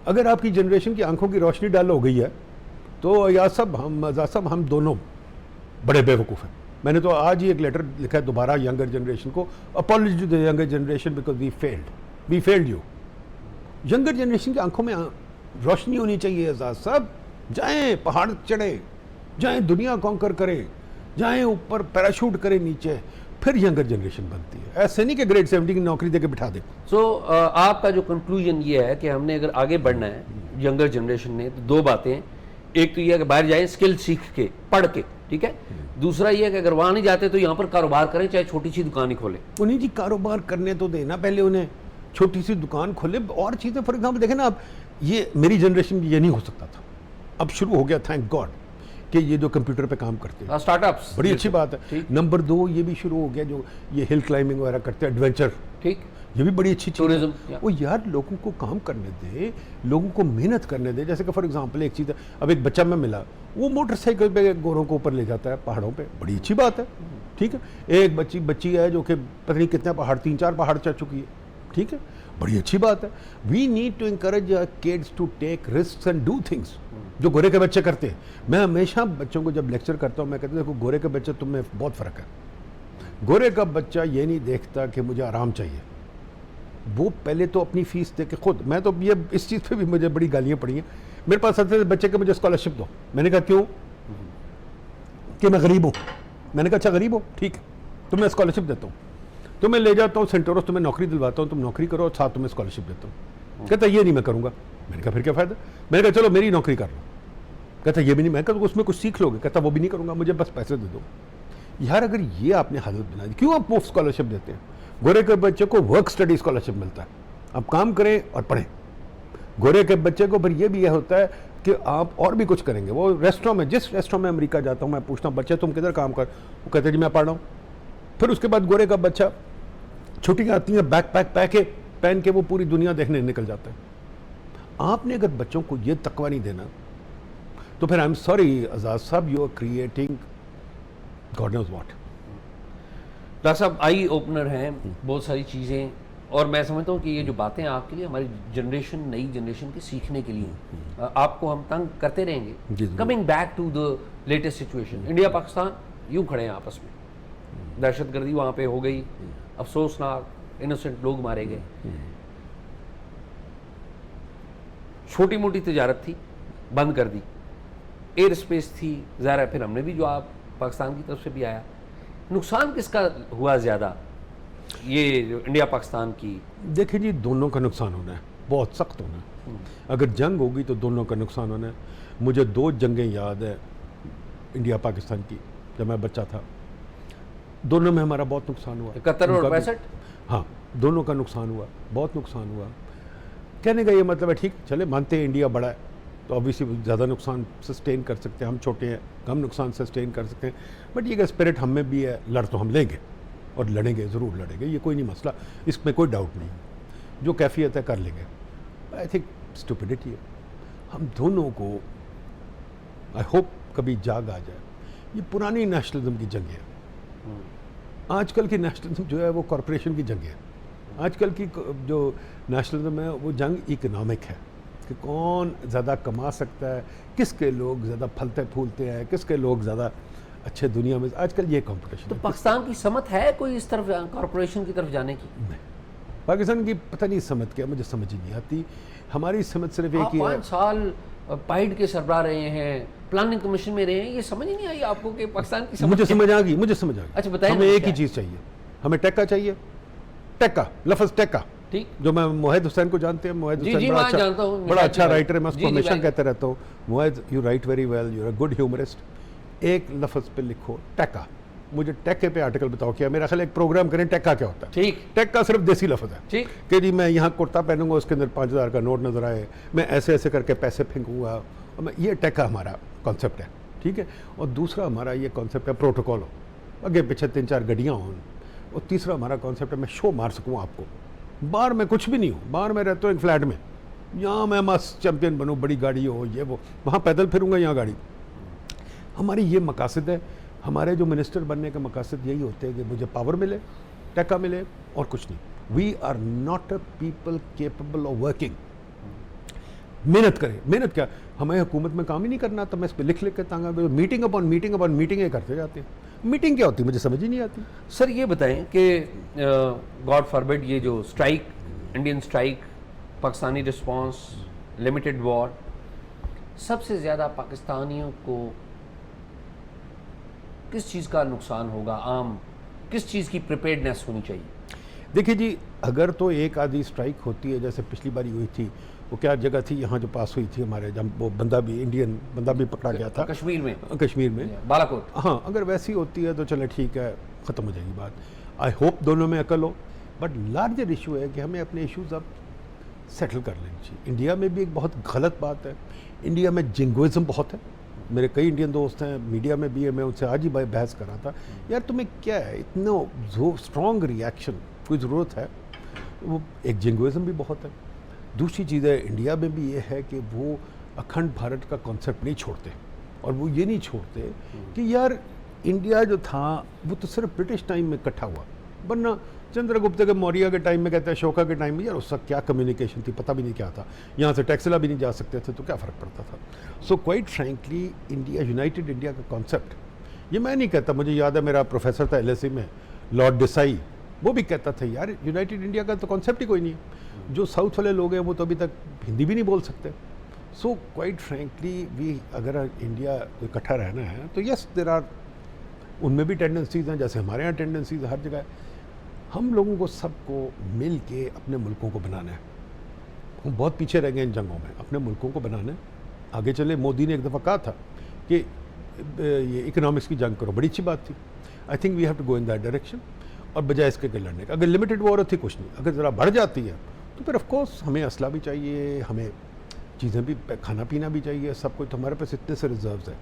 Speaker 2: अगर आपकी जनरेशन की आंखों की रोशनी डाल हो गई है तो या सब हम दोनों बड़े बेवकूफ़ हैं। मैंने तो आज ही एक लेटर लिखा है दोबारा यंगर जनरेशन को, apology to the younger generation because we failed you. Younger generation की आंखों में रोशनी होनी चाहिए। आज़ाद साहब जाएं, पहाड़ चढ़े, जाएं दुनिया कॉन्कर करें, जाएं ऊपर पैराशूट करें नीचे, फिर यंगर जनरेशन बनती है। ऐसे नहीं कि ग्रेड 70 की नौकरी देके बिठा दे।
Speaker 1: सो आपका जो कंक्लूजन ये है कि हमने अगर आगे बढ़ना है यंगर जनरेशन ने, तो 2 बातें। एक तो ये है कि बाहर जाएं स्किल सीख के, पढ़ के, ठीक है। दूसरा ये है कि अगर वहाँ नहीं जाते तो यहाँ पर कारोबार करें, चाहे छोटी सी दुकान ही खोलें।
Speaker 2: उन्हीं जी कारोबार करने तो देना पहले उन्हें, छोटी सी दुकान खोले और चीज़ें। फॉर एग्जाम्पल देखें ना आप, ये मेरी जनरेशन में ये नहीं हो सकता था, अब शुरू हो गया, थैंक गॉड, कि ये जो कंप्यूटर पे काम करते हैं
Speaker 1: स्टार्टअप्स,
Speaker 2: बड़ी अच्छी बात है। नंबर 2 ये भी शुरू हो गया जो ये हिल क्लाइंबिंग वगैरह करते हैं, एडवेंचर,
Speaker 1: ठीक,
Speaker 2: ये भी बड़ी अच्छी चीज़ है।
Speaker 1: टूरिज्म।
Speaker 2: वो यार लोगों को काम करने दे, लोगों को मेहनत करने दे। जैसे कि फॉर एग्जांपल एक चीज़ है, अब एक बच्चा मैं मिला, वो मोटरसाइकिल पे गोरों को ऊपर ले जाता है पहाड़ों पे, बड़ी अच्छी बात है, ठीक है। एक बच्ची है जो कि पता नहीं कितने पहाड़, 3-4 पहाड़ चढ़ चुकी है, ठीक है, बड़ी अच्छी बात है। We need to encourage kids to take risk and do things, जो गोरे के बच्चे करते हैं। मैं हमेशा बच्चों को जब लेक्चर करता हूँ, मैं कहता हूँ देखो गोरे के बच्चे तुम में बहुत फ़र्क है। गोरे का बच्चा ये नहीं देखता कि मुझे आराम चाहिए, वो पहले तो अपनी फीस दे के खुद, मैं तो ये इस चीज़ पे भी मुझे बड़ी गालियाँ पड़ी हैं। मेरे पास आते थे बच्चे के मुझे स्कॉलरशिप दो, मैंने कहा क्यों? कि मैं गरीब हूँ। मैंने कहा अच्छा गरीब हो, ठीक है, तो मैं स्कॉलरशिप देता हूँ, तो मैं ले जाता हूँ सेंटोरस, तुम्हें नौकरी दिलवाता हूँ, तुम नौकरी करो और साथ तुम्हें स्कॉलरशिप देता हूँ। कहता ये नहीं मैं करूँगा। मैंने कहा फिर क्या फ़ायदा? मैंने कहा चलो मेरी नौकरी कर लो। कहता ये भी नहीं। मैं कहता उसमें कुछ सीख लोगे? कहता वो भी नहीं करूँगा, मुझे बस पैसे दे दो। यार अगर ये आपने हालत बना दी, क्यों आप वो स्कॉलरशिप देते हैं? गोरे के बच्चे को वर्क स्टडी स्कॉलरशिप मिलता है, आप काम करें और पढ़ें। गोरे के बच्चे को फिर ये भी यह होता है कि आप और भी कुछ करेंगे। वो रेस्टोरेंट में, जिस रेस्टोरेंट में अमेरिका जाता हूँ, मैं पूछता हूँ बच्चे तुम किधर काम कर, वो कहते जी मैं पढ़ रहा हूँ। फिर उसके बाद गोरे का बच्चा छुट्टियाँ आती हैं, बैकपैक पहन के वो पूरी दुनिया देखने निकल जाता है। आपने अगर बच्चों को ये तकवा नहीं देना तो फिर आई एम सॉरी आज़ाद साहब, you are creating God knows what.
Speaker 1: Doctor साहब आई ओपनर हैं, बहुत सारी चीज़ें और मैं समझता हूँ कि ये जो बातें आपके लिए हमारी जनरेशन, नई जनरेशन के सीखने के लिए हैं। आपको हम तंग करते रहेंगे। Coming back to the latest situation, India Pakistan यूं खड़े हैं आपस में, दहशतगर्दी वहाँ पे हो गई, अफसोसनाक, इनोसेंट लोग मारे गए, छोटी मोटी तिजारत थी बंद कर दी, एयर स्पेस थी ज़ाहिर है, फिर हमने भी जो आप पाकिस्तान की तरफ से भी आया, नुकसान किसका हुआ ज़्यादा ये जो इंडिया पाकिस्तान की?
Speaker 2: देखिए जी, दोनों का नुकसान होना है, बहुत सख्त होना है। अगर जंग होगी तो दोनों का नुकसान होना है। मुझे 2 जंगें याद है इंडिया पाकिस्तान की, जब मैं बच्चा था, दोनों में हमारा बहुत नुकसान हुआ।
Speaker 1: 71 और 65?
Speaker 2: हाँ, दोनों का नुकसान हुआ, बहुत नुकसान हुआ। कहने का ये मतलब है, ठीक चले मानते हैं इंडिया बड़ा है तो ऑब्वियसली ज़्यादा नुकसान सस्टेन कर सकते हैं, हम छोटे हैं कम नुकसान सस्टेन कर सकते हैं, बट ये स्पिरिट हम में भी है, लड़ तो हम लेंगे और लड़ेंगे, ज़रूर लड़ेंगे, ये कोई नहीं मसला, इसमें कोई डाउट नहीं, जो कैफियत है कर लेंगे। आई थिंक स्टुपिडिटी है। हम दोनों को आई होप कभी जाग आ जाए। ये पुरानी नेशनलिज्म की जंग है, आजकल की नेशनलिज्म जो है वो कॉरपोरेशन की जंग है। आजकल की जो नेशनलिज्म है वो जंग इकोनॉमिक है कि कौन ज़्यादा कमा सकता है, किसके लोग ज़्यादा फलते फूलते हैं, किसके लोग ज़्यादा अच्छे दुनिया में, आजकल ये कंपटीशन
Speaker 1: तो
Speaker 2: है।
Speaker 1: पाकिस्तान की समझ है कोई इस तरफ कॉरपोरेशन की तरफ जाने की?
Speaker 2: नहीं, पाकिस्तान की पता नहीं समझ क्या, मुझे समझ ही नहीं आती। हमारी समझ सिर्फ एक ही है।
Speaker 1: 5 साल पाइड के सरबराह रहे हैं, प्लानिंग कमीशन में रहे हैं, ये समझ ही नहीं आई आपको कि पाकिस्तान की समझ
Speaker 2: मुझे
Speaker 1: क्या?
Speaker 2: समझ आ गई, मुझे समझ आ गई।
Speaker 1: अच्छा, बताइए
Speaker 2: हमें
Speaker 1: ना
Speaker 2: एक ही
Speaker 1: क्या?
Speaker 2: चीज़ चाहिए, हमें टेक्का चाहिए, टेक्का, लफ्ज़ टेक्का,
Speaker 1: ठीक,
Speaker 2: जो मैं मोहित हुसैन को जानते हैं, मोहित
Speaker 1: जी,
Speaker 2: हुसैन
Speaker 1: जी,
Speaker 2: बड़ा
Speaker 1: मैं
Speaker 2: अच्छा,
Speaker 1: जानता हूँ,
Speaker 2: बड़ा
Speaker 1: मिजाज
Speaker 2: अच्छा
Speaker 1: भाई।
Speaker 2: राइटर है, मैं
Speaker 1: जी,
Speaker 2: उसको
Speaker 1: जी,
Speaker 2: हमेशा
Speaker 1: भाई।
Speaker 2: कहता रहता हूँ, Mohit you write very well, you are good humorist. एक लफ्ज़ पे लिखो टेक्का, मुझे टेक्के पे आर्टिकल बताओ, क्या मेरा ख्याल एक प्रोग्राम करें टेक्का क्या होता है।
Speaker 1: ठीक,
Speaker 2: टेक्का सिर्फ देसी लफ्ज़ है
Speaker 1: ठीक,
Speaker 2: कि जी मैं यहाँ कुर्ता पहनूंगा, उसके अंदर 5,000 का नोट नजर आए, मैं ऐसे ऐसे करके पैसे फेंकूंगा, और मैं, ये टेक्का हमारा कॉन्सेप्ट है, ठीक है। और दूसरा हमारा ये कॉन्सेप्ट है प्रोटोकॉल हो, आगे पीछे 3-4 गड्डियाँ हों, और तीसरा हमारा कॉन्सेप्ट है मैं शो मार सकूँ आपको, बाहर में कुछ भी नहीं हूँ, बाहर में रहता हूँ एक फ्लैट में, यहाँ मैं मस्त चैम्पियन बनूँ, बड़ी गाड़ी हो, ये वो, वहाँ पैदल फिरूंगा, यहाँ गाड़ी। हमारी ये मकासद है, हमारे जो मिनिस्टर बनने का मकासद यही होते हैं कि मुझे पावर मिले, टका मिले, और कुछ नहीं। We are not a people capable of working. मेहनत करें, मेहनत क्या, हमें हुकूमत में काम ही नहीं करना, तो मैं इस पर लिख लिख के तांगा, मीटिंग अपॉन मीटिंग अपॉन मीटिंगें करते जाते हैं। मीटिंग क्या होती है मुझे समझ ही नहीं आती।
Speaker 1: सर ये बताएं कि गॉड फॉरबिड ये जो strike, Indian strike, Pakistani response, limited war, सबसे ज़्यादा पाकिस्तानियों को किस चीज़ का नुकसान होगा? आम किस चीज़ की प्रिपेयर्डनेस होनी चाहिए?
Speaker 2: देखिए जी, अगर तो एक आधी स्ट्राइक होती है, जैसे पिछली बारी हुई थी, वो क्या जगह थी यहाँ जो पास हुई थी हमारे, जब वो बंदा भी, इंडियन बंदा भी पकड़ा गया था कश्मीर में,
Speaker 1: बालाकोट।
Speaker 2: हाँ, अगर वैसी होती है तो चले ठीक है, ख़त्म हो जाएगी बात। आई होप दोनों में अकल हो, बट लार्जर इशू है कि हमें अपने इश्यूज अब सेटल कर लेनी चाहिए। इंडिया में भी एक बहुत गलत बात है, इंडिया में जिंगोइज्म बहुत है। मेरे कई इंडियन दोस्त हैं, मीडिया में भी है, मैं उनसे आज ही बहस कर रहा था, यार तुम्हें क्या है इतना स्ट्रॉन्ग रिएक्शन, कोई ज़रूरत है? वो एक जिंगोइज्म भी बहुत है। दूसरी चीज़ है, इंडिया में भी ये है कि वो अखंड भारत का कॉन्सेप्ट नहीं छोड़ते, और वो ये नहीं छोड़ते कि यार इंडिया जो था वो तो सिर्फ ब्रिटिश टाइम में इकट्ठा हुआ, वरना चंद्रगुप्त के मौर्य के टाइम में, कहते हैं अशोका के टाइम में, यार उसका क्या कम्युनिकेशन थी पता भी नहीं क्या था, यहाँ से टैक्सिला भी नहीं जा सकते थे, तो क्या फ़र्क पड़ता था। So quite frankly India, united India का कॉन्सेप्ट, ये मैं नहीं कहता, मुझे याद है मेरा प्रोफेसर था LSE में, लॉर्ड डिसाई, वो भी कहता था यार यूनाइटेड इंडिया का तो कॉन्सेप्ट ही कोई नहीं है। जो साउथ वाले लोग हैं वो तो अभी तक हिंदी भी नहीं बोल सकते। सो क्वाइट फ्रैंकली वी, अगर इंडिया को इकट्ठा रहना है तो यस देयर आर, उनमें भी टेंडेंसीज हैं, जैसे हमारे यहाँ टेंडेंसीज हर जगह है। हम लोगों को सबको मिल के अपने मुल्कों को बनाना है। हम बहुत पीछे रह गए इन जंगों में, अपने मुल्कों को बनाना है, आगे चले। मोदी ने एक दफ़ा कहा था कि ये इकोनॉमिक्स की जंग करो, बड़ी अच्छी बात थी। I think we have to go in that direction, और बजाय इसके के लड़ने का। अगर लिमिटेड वॉर होती कुछ नहीं, अगर ज़रा बढ़ जाती है तो फिर ऑफकोर्स हमें असला भी चाहिए, हमें चीज़ें भी, खाना पीना भी चाहिए, सब कुछ। हमारे पास इतने से रिजर्व्स हैं,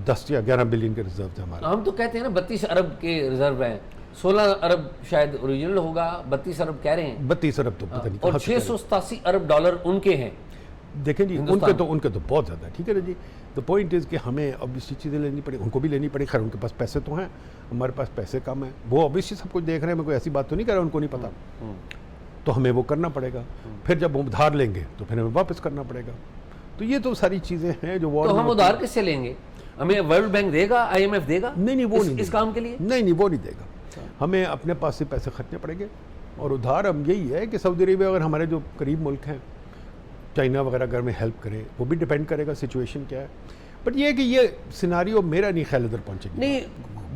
Speaker 2: 10 या 11 बिलियन के रिजर्व है हमारे।
Speaker 1: हम तो कहते हैं ना 32 अरब के रिजर्व हैं, 16 अरब शायद ओरिजिनल होगा, 32 अरब कह रहे हैं।
Speaker 2: 32 अरब तो पता नहीं
Speaker 1: और $687 अरब उनके हैं।
Speaker 2: देखें जी, उनके तो बहुत ज़्यादा है, ठीक है ना जी। द पॉइंट इज़ कि हमें ऑब्वियसली चीज़ें लेनी पड़ी, उनको भी लेनी पड़ी। खैर उनके पास पैसे तो हैं, हमारे पास पैसे कम हैं, वो ऑब्वियसली सब कुछ देख रहे हैं, मैं कोई ऐसी बात तो नहीं कर रहा उनको नहीं पता, तो हमें वो करना पड़ेगा। फिर जब हम उधार लेंगे तो फिर हमें वापस करना पड़ेगा। तो ये तो सारी चीज़ें हैं जो वॉर।
Speaker 1: तो हम उधार किससे लेंगे? हमें वर्ल्ड बैंक देगा, IMF देगा?
Speaker 2: नहीं, वो नहीं
Speaker 1: इस काम के लिए
Speaker 2: नहीं, वो नहीं देगा। हमें अपने पास से पैसे खर्चने पड़ेंगे। और उधार हम यही है कि सऊदी अरेबिया अगर हमारे जो करीब मुल्क हैं, चाइना वगैरह अगर में हेल्प करे, वो भी डिपेंड करेगा सिचुएशन क्या है। बट ये है कि ये सिनारियो मेरा नहीं ख्याल इधर पहुँचेगी।
Speaker 1: नहीं,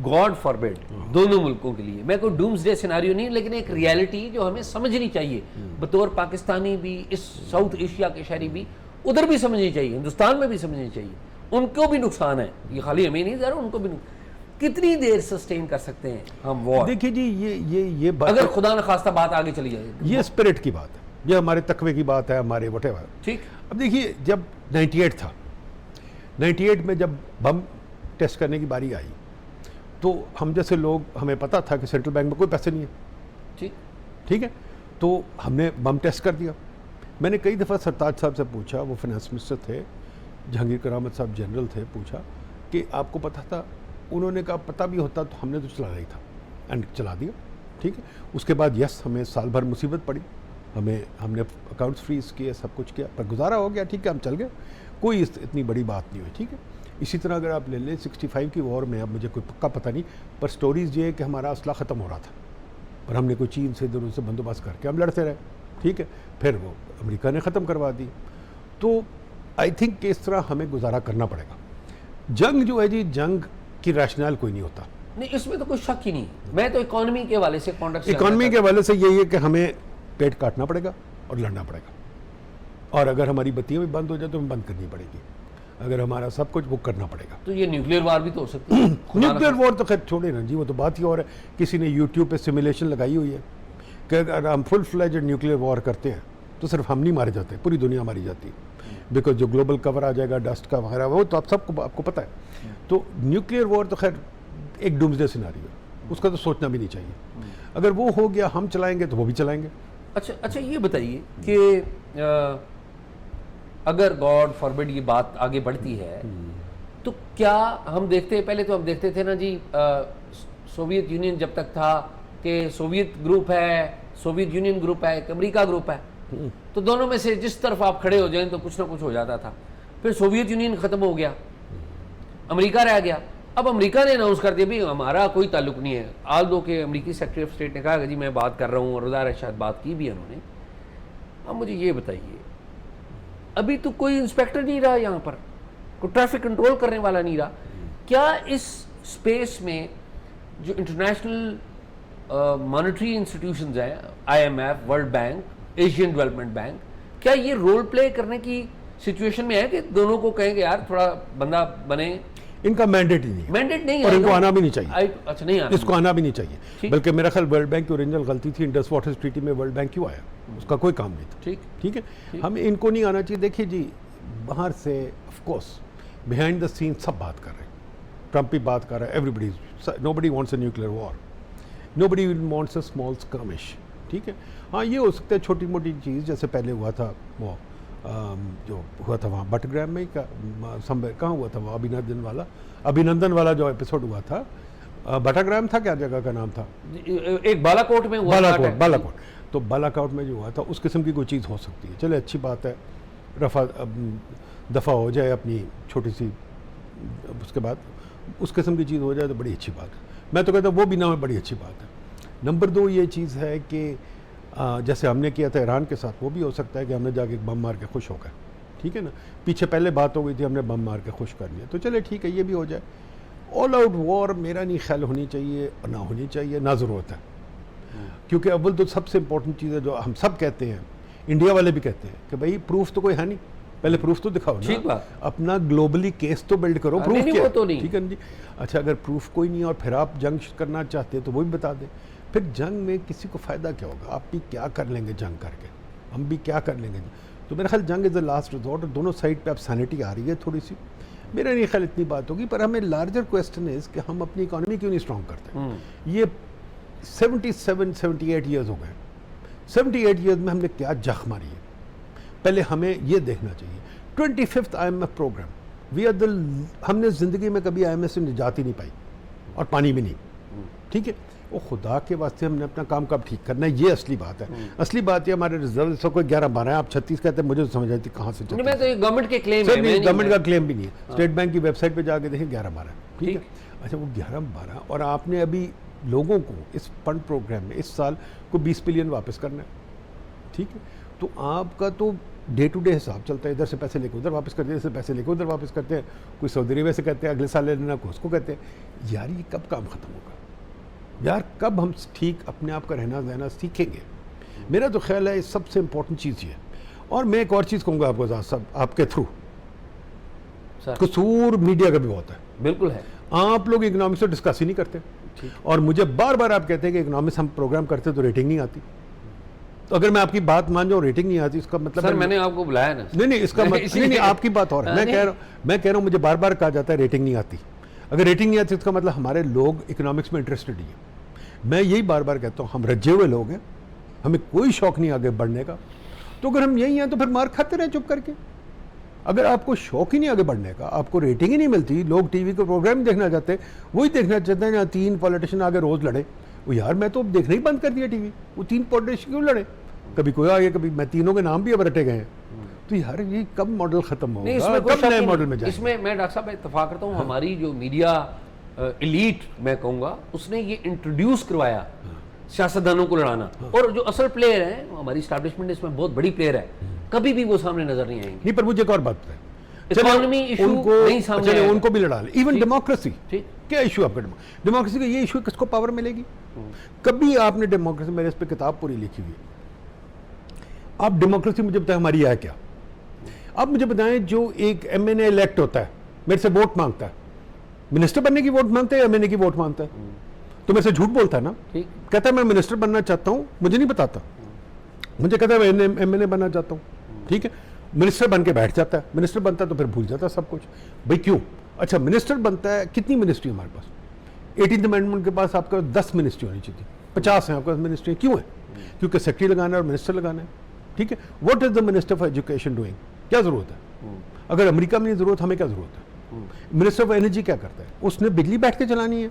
Speaker 1: गॉड फॉरबिड, दोनों मुल्कों के लिए मैं कोई डूम्सडे सिनारियो नहीं, लेकिन एक रियलिटी जो हमें समझनी चाहिए बतौर पाकिस्तानी भी, इस साउथ एशिया के शहरी भी, उधर भी समझनी चाहिए, हिंदुस्तान में भी समझनी चाहिए। उनको भी नुकसान है, ये खाली हमें नहीं जा रहा, उनको भी कितनी देर सस्टेन कर सकते हैं हम वॉर?
Speaker 2: देखिए जी, ये बात,
Speaker 1: अगर खुदा न खास्ता बात आगे चली जाए,
Speaker 2: ये स्पिरिट की बात है, ये हमारे तकवे की बात है, हमारे व्हाटएवर।
Speaker 1: ठीक।
Speaker 2: अब देखिए, जब 98 था, 98 में जब बम टेस्ट करने की बारी आई, तो हम जैसे लोग, हमें पता था कि सेंट्रल बैंक में कोई पैसे नहीं है, ठीक है, तो हमने बम टेस्ट कर दिया। मैंने कई दफ़ा सरताज साहब से पूछा, वो फाइनेंस मिनिस्टर थे, जहांगीर करामत साहब जनरल थे, पूछा कि आपको पता था? उन्होंने कहा पता भी होता तो हमने तो चलाना ही था, एंड चला दिया, ठीक है। उसके बाद यस, हमें साल भर मुसीबत पड़ी, हमने अकाउंट्स फ्रीज किए, सब कुछ किया, पर गुजारा हो गया, ठीक है, हम चल गए, कोई इतनी बड़ी बात नहीं हुई, ठीक है। इसी तरह अगर आप ले लें 65 की वॉर में, अब मुझे कोई पक्का पता नहीं, पर स्टोरीज़ ये है कि हमारा असला ख़त्म हो रहा था, पर हमने कोई चीन से इधर उनसे बंदोबस्त करके हम लड़ते रहे, ठीक है। फिर वो अमेरिका ने ख़त्म करवा दी। तो आई थिंक कि इस तरह हमें गुजारा करना पड़ेगा। जंग जो है जी, जंग की रैशनल कोई नहीं होता।
Speaker 1: नहीं, इसमें तो कोई शक ही नहीं। मैं तो इकोनॉमी के हवाले से
Speaker 2: इकोनॉमी के हवाले से यही है कि हमें पेट काटना पड़ेगा और लड़ना पड़ेगा। और अगर हमारी बत्तियाँ भी बंद हो जाए तो हमें बंद करनी पड़ेगी। अगर हमारा सब कुछ वो करना पड़ेगा।
Speaker 1: तो ये न्यूक्लियर वार भी तो हो सकती है।
Speaker 2: न्यूक्लियर वॉर तो खैर छोड़े ना जी, वो तो बात ही और है। किसी ने यूट्यूब पे सिमुलेशन लगाई हुई है कि अगर हम फुल फ्लेजेड न्यूक्लियर वॉर करते हैं तो सिर्फ हम नहीं मारे जाते, पूरी दुनिया मारी जाती है, बिकॉज जो ग्लोबल कवर आ जाएगा डस्ट का वगैरह, वो तो आप सबको आपको पता है। तो न्यूक्लियर वॉर तो खैर एक डूम्सडे सिनेरियो, उसका तो सोचना भी नहीं चाहिए। अगर वो हो गया, हम चलाएंगे तो वो भी चलाएंगे।
Speaker 1: अच्छा, ये बताइए कि अगर गॉड फॉरबिड ये बात आगे बढ़ती है तो क्या हम देखते हैं, पहले तो हम देखते थे ना जी, सोवियत यूनियन जब तक था कि सोवियत ग्रुप है, सोवियत यूनियन ग्रुप है, एक अमेरिका ग्रुप है, तो दोनों में से जिस तरफ आप खड़े हो जाएं तो कुछ ना कुछ हो जाता था। फिर सोवियत यूनियन खत्म हो गया, अमेरिका रह गया। अब अमेरिका ने अनाउंस कर दिया भी हमारा कोई ताल्लुक नहीं है। आल दो के अमेरिकी सेक्रेटरी ऑफ स्टेट ने कहा कि जी मैं बात कर रहा हूँ, और उधर शायद बात की भी है उन्होंने। अब मुझे ये बताइए, अभी तो कोई इंस्पेक्टर नहीं रहा यहाँ पर, कोई ट्रैफिक कंट्रोल करने वाला नहीं रहा। क्या इस स्पेस में जो इंटरनेशनल मॉनेटरी इंस्टीट्यूशंस हैं, IMF, world bank, Asian development bank, क्या ये रोल प्ले करने की सिचुएशन में है कि दोनों को कहेंगे यार थोड़ा बंदा बने?
Speaker 2: इनका मैंडेट ही नहीं है,
Speaker 1: मैंडेट नहीं
Speaker 2: और
Speaker 1: है,
Speaker 2: इनको आना भी नहीं चाहिए।
Speaker 1: अच्छा, नहीं आना,
Speaker 2: इसको आना भी नहीं चाहिए। बल्कि मेरा ख्याल वर्ल्ड बैंक की ओरिजिनल गलती थी, इंडस वाटर ट्रीटी में वर्ल्ड बैंक क्यों आया, उसका कोई काम नहीं था। ठीक है, हम इनको नहीं आना चाहिए। देखिए जी, बाहर से of course behind the scene सब बात कर रहे हैं, ट्रंप भी बात कर रहा है, everybody, nobody wants a nuclear war, nobody wants a small skirmish, ठीक है। हाँ, ये हो सकता है छोटी मोटी चीज़, जैसे पहले हुआ था वो जो हुआ था वहाँ बटग्राम में, कहाँ हुआ था वो अभिनंदन वाला जो एपिसोड हुआ था, बटाग्राम था, क्या जगह का नाम था,
Speaker 1: एक बालाकोट में हुआ,
Speaker 2: बालाकोट। तो बालाकोट में जो हुआ था, उस किस्म की कोई चीज़ हो सकती है। चले, अच्छी बात है, दफ़ा हो जाए अपनी छोटी सी, उसके बाद उस किस्म की चीज़ हो जाए तो बड़ी अच्छी बात है। मैं तो कहता हूँ वो भी ना हो, बड़ी अच्छी बात है। नंबर 2 ये चीज़ है कि जैसे हमने किया था ईरान के साथ, वो भी हो सकता है कि हमने जाके बम मार के खुश हो गए, ठीक है ना। पीछे पहले बात हो गई थी, हमने बम मार के खुश कर लिया, तो चले ठीक है, ये भी हो जाए। ऑल आउट वॉर मेरा नहीं ख्याल होनी चाहिए, ना होनी चाहिए, ना ज़रूरत है। क्योंकि अव्वल तो सबसे इंपॉर्टेंट चीज़ है जो हम सब कहते हैं, इंडिया वाले भी कहते हैं कि भाई प्रूफ तो कोई है नहीं, पहले प्रूफ तो दिखाओ ना, अपना ग्लोबली केस तो बिल्ड करो, प्रूफ क्या है, ठीक है जी। अच्छा, अगर प्रूफ कोई नहीं और फिर आप जंग करना चाहते हैं तो वो भी बता दें। फिर जंग में किसी को फ़ायदा क्या होगा? आप भी क्या कर लेंगे जंग करके, हम भी क्या कर लेंगे? तो मेरा ख्याल जंग इज़ द लास्ट रिजॉर्ट, और दोनों साइड पे अब सैनिटी आ रही है थोड़ी सी, मेरा नहीं ख्याल इतनी बात होगी। पर हमें लार्जर क्वेश्चन इज़ कि हम अपनी इकॉनमी क्यों नहीं स्ट्रॉन्ग करते? ये 77-78 ईयर्स हो गए, 78 ईयर्स में हमने क्या जख मारी है? पहले हमें ये देखना चाहिए 25th IMF program we are the, हमने ज़िंदगी में कभी IMF से निजात ही नहीं पाई और पानी भी नहीं, ठीक है। वो खुदा के वास्ते हमने अपना काम कब ठीक करना है, ये असली बात है। असली बात ये हमारे रिजर्व सब को 11-12 है, आप 36 कहते हैं, मुझे तो समझ आती कहाँ से
Speaker 1: नहीं, मैं तो ये गवर्नमेंट के क्लेम है,
Speaker 2: गवर्नमेंट का क्लेम भी नहीं है। स्टेट बैंक की वेबसाइट पे जाके देखें 11-12, ठीक है। अच्छा वो 11-12 और आपने अभी लोगों को इस फंड प्रोग्राम में इस साल को 20 बिलियन वापस करना है, ठीक है। तो आपका तो डे टू डे हिसाब चलता है, इधर से पैसे लेके उधर वापस करते हैं, इधर से पैसे लेके उधर वापस करते हैं, कोई सऊदी अरब से करते हैं, अगले साल लेना को उसको कहते हैं। यार ये कब काम ख़त्म होगा यार, कब हम ठीक अपने आप का रहना सहना सीखेंगे? मेरा तो ख्याल है ये सबसे इम्पोर्टेंट चीज़ ये है। और मैं एक और चीज़ कहूँगा आपको सब आपके थ्रू, कसूर मीडिया का भी बहुत है,
Speaker 1: बिल्कुल है।
Speaker 2: आप लोग इकोनॉमिक्स तो डिस्कस ही नहीं करते, और मुझे बार बार आप कहते हैं कि इकोनॉमिक्स हम प्रोग्राम करते तो रेटिंग नहीं आती। तो अगर मैं आपकी बात मान जाऊँ रेटिंग नहीं आती, इसका मतलब
Speaker 1: सर मैंने आपको बुलाया ना।
Speaker 2: नहीं इसका मतलब नहीं, आपकी बात और है। मैं कह रहा हूँ मुझे बार बार कहा जाता है रेटिंग नहीं आती। अगर रेटिंग नहीं आती इसका मतलब हमारे लोग इकोनॉमिक्स में इंटरेस्टेड नहीं है। मैं यही बार बार कहता हूँ हम रजे हुए लोग हैं, हमें कोई शौक नहीं आगे बढ़ने का। तो अगर हम यही हैं तो फिर मार खाते रहे चुप करके। अगर आपको शौक ही नहीं आगे बढ़ने का, आपको रेटिंग ही नहीं मिलती, लोग टीवी के प्रोग्राम देखना चाहते, वही देखना चाहते हैं जहाँ 3 पॉलिटिशियन आगे रोज लड़े। वो यार मैं तो देखना ही बंद कर दिया टीवी, वो 3 पॉलिटिशियन क्यों लड़े? कभी कोई आ गया, कभी मैं तीनों के नाम भी अब रटे गए हैं। तो यार ये कब मॉडल खत्म होगा, कब नए मॉडल में जाएंगे?
Speaker 1: इसमें मैं डॉक्टर साहब इत्तेफाक करता हूँ, हमारी जो मीडिया एलीट मैं कहूँगा उसने ये इंट्रोड्यूस करवाया सियासतदानों को लड़ाना, और जो असल प्लेयर हैं हमारी स्टैब्लिशमेंट इसमें बहुत बड़ी प्लेयर है, कभी भी वो सामने नजर नहीं आएंगे।
Speaker 2: नहीं पर मुझे एक और बात है,
Speaker 1: इकोनॉमी इशू नहीं सामने आएगा,
Speaker 2: उनको भी लड़ा ले। इवन डेमोक्रेसी, क्या इशू आपका डेमोक्रेसी का? ये इशू किसको पावर मिलेगी? कभी आपने डेमोक्रेसी, मैंने इस पर किताब पूरी लिखी हुई। आप डेमोक्रेसी मुझे बताएं हमारी है क्या? आप मुझे बताएं जो एक MNA इलेक्ट होता है, मेरे से वोट मांगता है, मिनिस्टर बनने की वोट मांगता है या MNA की वोट मांगता है? तो मेरे से झूठ बोलता है ना, कहता है मैं मिनिस्टर बनना चाहता हूं, मुझे नहीं बताता, मुझे कहता है मैं MNA बनना चाहता हूं, ठीक है। मिनिस्टर बन के बैठ जाता है, मिनिस्टर बनता है तो फिर भूल जाता है सब कुछ। भाई क्यों? अच्छा मिनिस्टर बनता है, कितनी मिनिस्ट्री हमारे पास? 18th अमेंडमेंट के पास आपका 10 मिनिस्ट्री होनी चाहिए, 50 है आपके पास मिनिस्ट्री। क्यों है? क्योंकि सेक्रेटरी लगाना है और मिनिस्टर लगाना है, ठीक है। What is the minister for education doing? क्या जरूरत है? अगर अमेरिका में नहीं जरूरत, हमें क्या जरूरत है? मिनिस्टर ऑफ एनर्जी क्या करता है? उसने बिजली बैठ के चलानी है,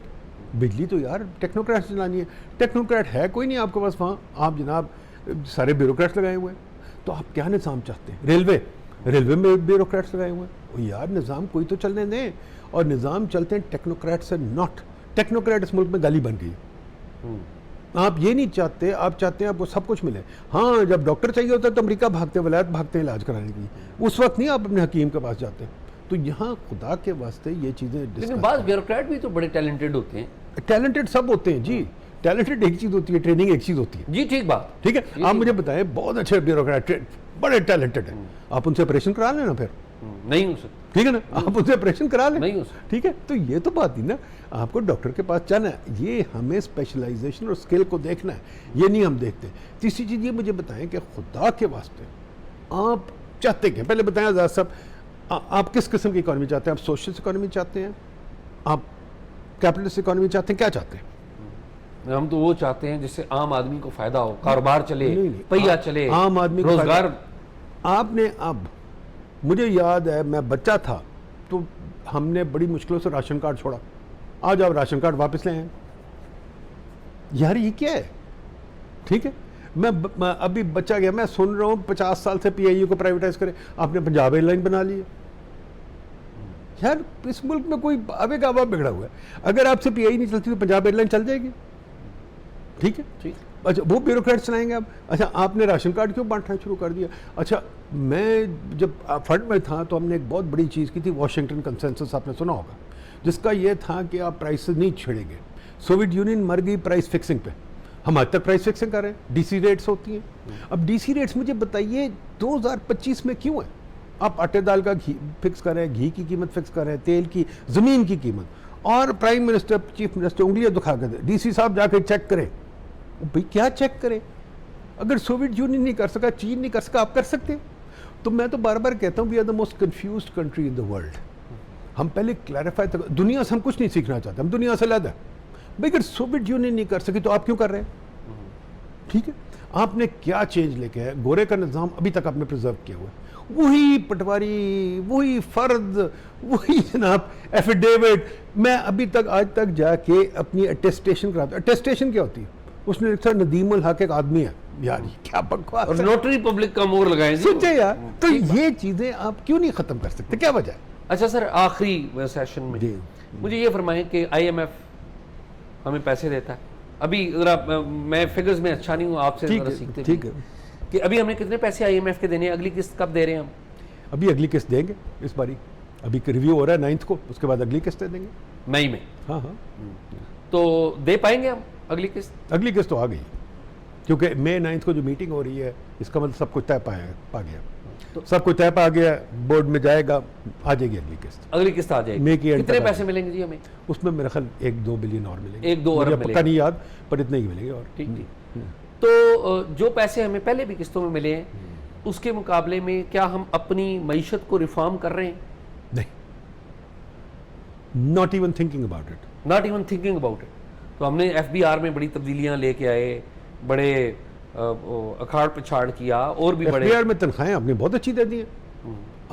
Speaker 2: बिजली तो यार टेक्नोक्रेट चलानी है। टेक्नोक्रेट है कोई नहीं आपके पास वहाँ, आप जनाब सारे ब्यूरोक्रेट्स लगाए हुए हैं। तो आप क्या निज़ाम चाहते हैं? रेलवे में ब्यूरोक्रेट्स लगाए हुए हैं। यार निज़ाम कोई तो चलने दें, और निज़ाम चलते हैं टेक्नोक्रेट से, नॉट टेक्नोक्रेट। इस मुल्क में गाली बन गई। आप ये नहीं चाहते, आप चाहते हैं आपको सब कुछ मिले। हाँ जब डॉक्टर चाहिए होता है तो अमेरिका भागते, वलायत भागते हैं इलाज कराने के लिए, उस वक्त नहीं आप अपने हकीम के पास जाते। तो यहाँ खुदा के वास्ते ये चीज़ें,
Speaker 1: लेकिन बात ब्यूरोक्रेट भी तो बड़े टैलेंटेड होते हैं।
Speaker 2: टैलेंटेड सब होते हैं जी, टैलेंटेड एक चीज़ होती है, ट्रेनिंग एक चीज़ होती है
Speaker 1: जी। ठीक बात,
Speaker 2: ठीक है। आप मुझे बताएं बहुत अच्छे ब्यूरोक्रेट बड़े टैलेंटेड हैं, आप उनसे ऑपरेशन करा लेना, फिर
Speaker 1: नहीं हो सकता,
Speaker 2: ठीक है ना, आप उनसे ऑपरेशन करा लें,
Speaker 1: नहीं हो सकता,
Speaker 2: ठीक है। तो ये तो बात ही ना, आपको डॉक्टर के पास जाना है, ये हमें स्पेशलाइजेशन और स्किल को देखना है, ये नहीं हम देखते। तीसरी चीज़ ये मुझे बताएं कि खुदा के वास्ते आप चाहते क्या? पहले बताएं आज़ाद साहब, आप किस किस्म की इकॉनमी चाहते हैं? आप सोशलिस्ट इकॉनमी चाहते हैं, आप कैपिटलिस्ट इकॉनमी चाहते हैं, क्या चाहते हैं?
Speaker 1: हम तो वो चाहते हैं जिससे आम आदमी को फायदा हो, कारोबार चले, पहिया चले,
Speaker 2: आम आदमी को
Speaker 1: रोजगार।
Speaker 2: आपने अब, मुझे याद है मैं बच्चा था तो हमने बड़ी मुश्किलों से राशन कार्ड छोड़ा, आज आप राशन कार्ड वापस ले आए। यार ये क्या है? ठीक है, मैं अभी बच्चा गया, मैं सुन रहा हूँ 50 साल से PIU को प्राइवेटाइज करे, आपने पंजाब एयरलाइन बना ली है। यार इस मुल्क में कोई आवे का बिगड़ा हुआ है। अगर आपसे PIU नहीं चलती तो पंजाब एयरलाइन चल जाएगी, ठीक है, ठीक। अच्छा वो ब्यूरोक्रेट चलाएंगे आप। अच्छा आपने राशन कार्ड क्यों बांटना शुरू कर दिया? अच्छा मैं जब फंड में था तो हमने एक बहुत बड़ी चीज़ की थी, वाशिंगटन कंसेंसस, आपने सुना होगा, जिसका ये था कि आप प्राइसेस नहीं छेड़ेंगे। सोवियत यूनियन मर गई प्राइस फिक्सिंग पे, हम आज तक प्राइस फिक्सिंग कर रहे हैं, DC रेट्स होती हैं। अब DC रेट्स मुझे बताइए 2025 में क्यों है? आप आटे दाल का घी फिक्स कर रहे हैं, घी की कीमत फिक्स कर रहे हैं, तेल की, ज़मीन की कीमत, और प्राइम मिनिस्टर चीफ मिनिस्टर उंगलियां दिखा कर दे, DC साहब जाकर चेक करें। भाई क्या चेक करें? अगर सोवियत यूनियन नहीं कर सका, चीन नहीं कर सका, आप कर सकते हैं? तो मैं तो बार बार कहता हूँ we are the most confused country in the world. हम पहले क्लैरिफाई, दुनिया से हम कुछ नहीं सीखना चाहते, हम दुनिया से अलग है। भाई अगर सोवियत यूनियन नहीं कर सकी तो आप क्यों कर रहे हैं? ठीक है, आपने क्या चेंज लेके आए? गोरे का निज़ाम अभी तक आपने प्रिजर्व किया हुआ है, वही पटवारी, वही फर्द, वही जनाब एफिडेविट। मैं अभी तक आज तक जाके अपनी अटेस्टेशन कराता हूं। अटेस्टेशन क्या होती है? उसने लिखा नदीम उल हक एक आदमी है। यार ये क्या बकवास
Speaker 1: और
Speaker 2: है?
Speaker 1: नोटरी पब्लिक का मोहर लगाएं जी।
Speaker 2: सोचे यार, तो ये चीजें आप क्यों नहीं खत्म कर सकते? क्या वजह है?
Speaker 1: अच्छा सर, आखिरी सेशन में
Speaker 2: जी।
Speaker 1: मुझे ये फरमाएं कि IMF हमें पैसे देता है। अभी जरा मैं फिगर्स में अच्छा नहीं हूँ, आपसे
Speaker 2: ठीक
Speaker 1: जरा
Speaker 2: है,
Speaker 1: सीखते
Speaker 2: ठीक
Speaker 1: हैं
Speaker 2: है।
Speaker 1: कि अभी हमने कितने पैसे IMF के देने हैं, अगली किस्त कब दे रहे हैं हम?
Speaker 2: अभी अगली किस्त देंगे इस बारी, अभी रिव्यू हो रहा है 9th को, उसके बाद अगली किस्तें देंगे।
Speaker 1: मई में।
Speaker 2: हाँ हाँ,
Speaker 1: तो दे पाएंगे हम अगली किस्त?
Speaker 2: अगली किस्त तो आ गई, क्योंकि मई 9th को जो मीटिंग हो रही है, इसका मतलब सब कुछ तय पा गया, तो सब कुछ तय पा गया, बोर्ड में जाएगा, आ जाएगी अगली किस्त।
Speaker 1: अगली किस्त आ जाएगी।
Speaker 2: मई की एंड
Speaker 1: कितने
Speaker 2: तक आ
Speaker 1: पैसे मिलेंगे जी हमें?
Speaker 2: उसमें मेरा ख्याल 1-2 बिलियन और मिलेंगे,
Speaker 1: 1-2
Speaker 2: मुझे
Speaker 1: अरब
Speaker 2: पक्का
Speaker 1: मिलेंगे।
Speaker 2: नहीं याद, पर इतने ही मिलेंगे। और
Speaker 1: ठीक ठीक। तो जो पैसे हमें पहले भी किस्तों में मिले हैं, उसके मुकाबले में क्या हम अपनी मईशत को रिफॉर्म कर रहे हैं?
Speaker 2: नहीं, not even thinking about it.
Speaker 1: Not even thinking about it. तो हमने FBR में बड़ी तब्दीलियां लेके आए, बड़े अखाड़ पिछाड़ किया, और भी बड़े
Speaker 2: FBR में तनख्वाहें आपने बहुत अच्छी दे दी हैं।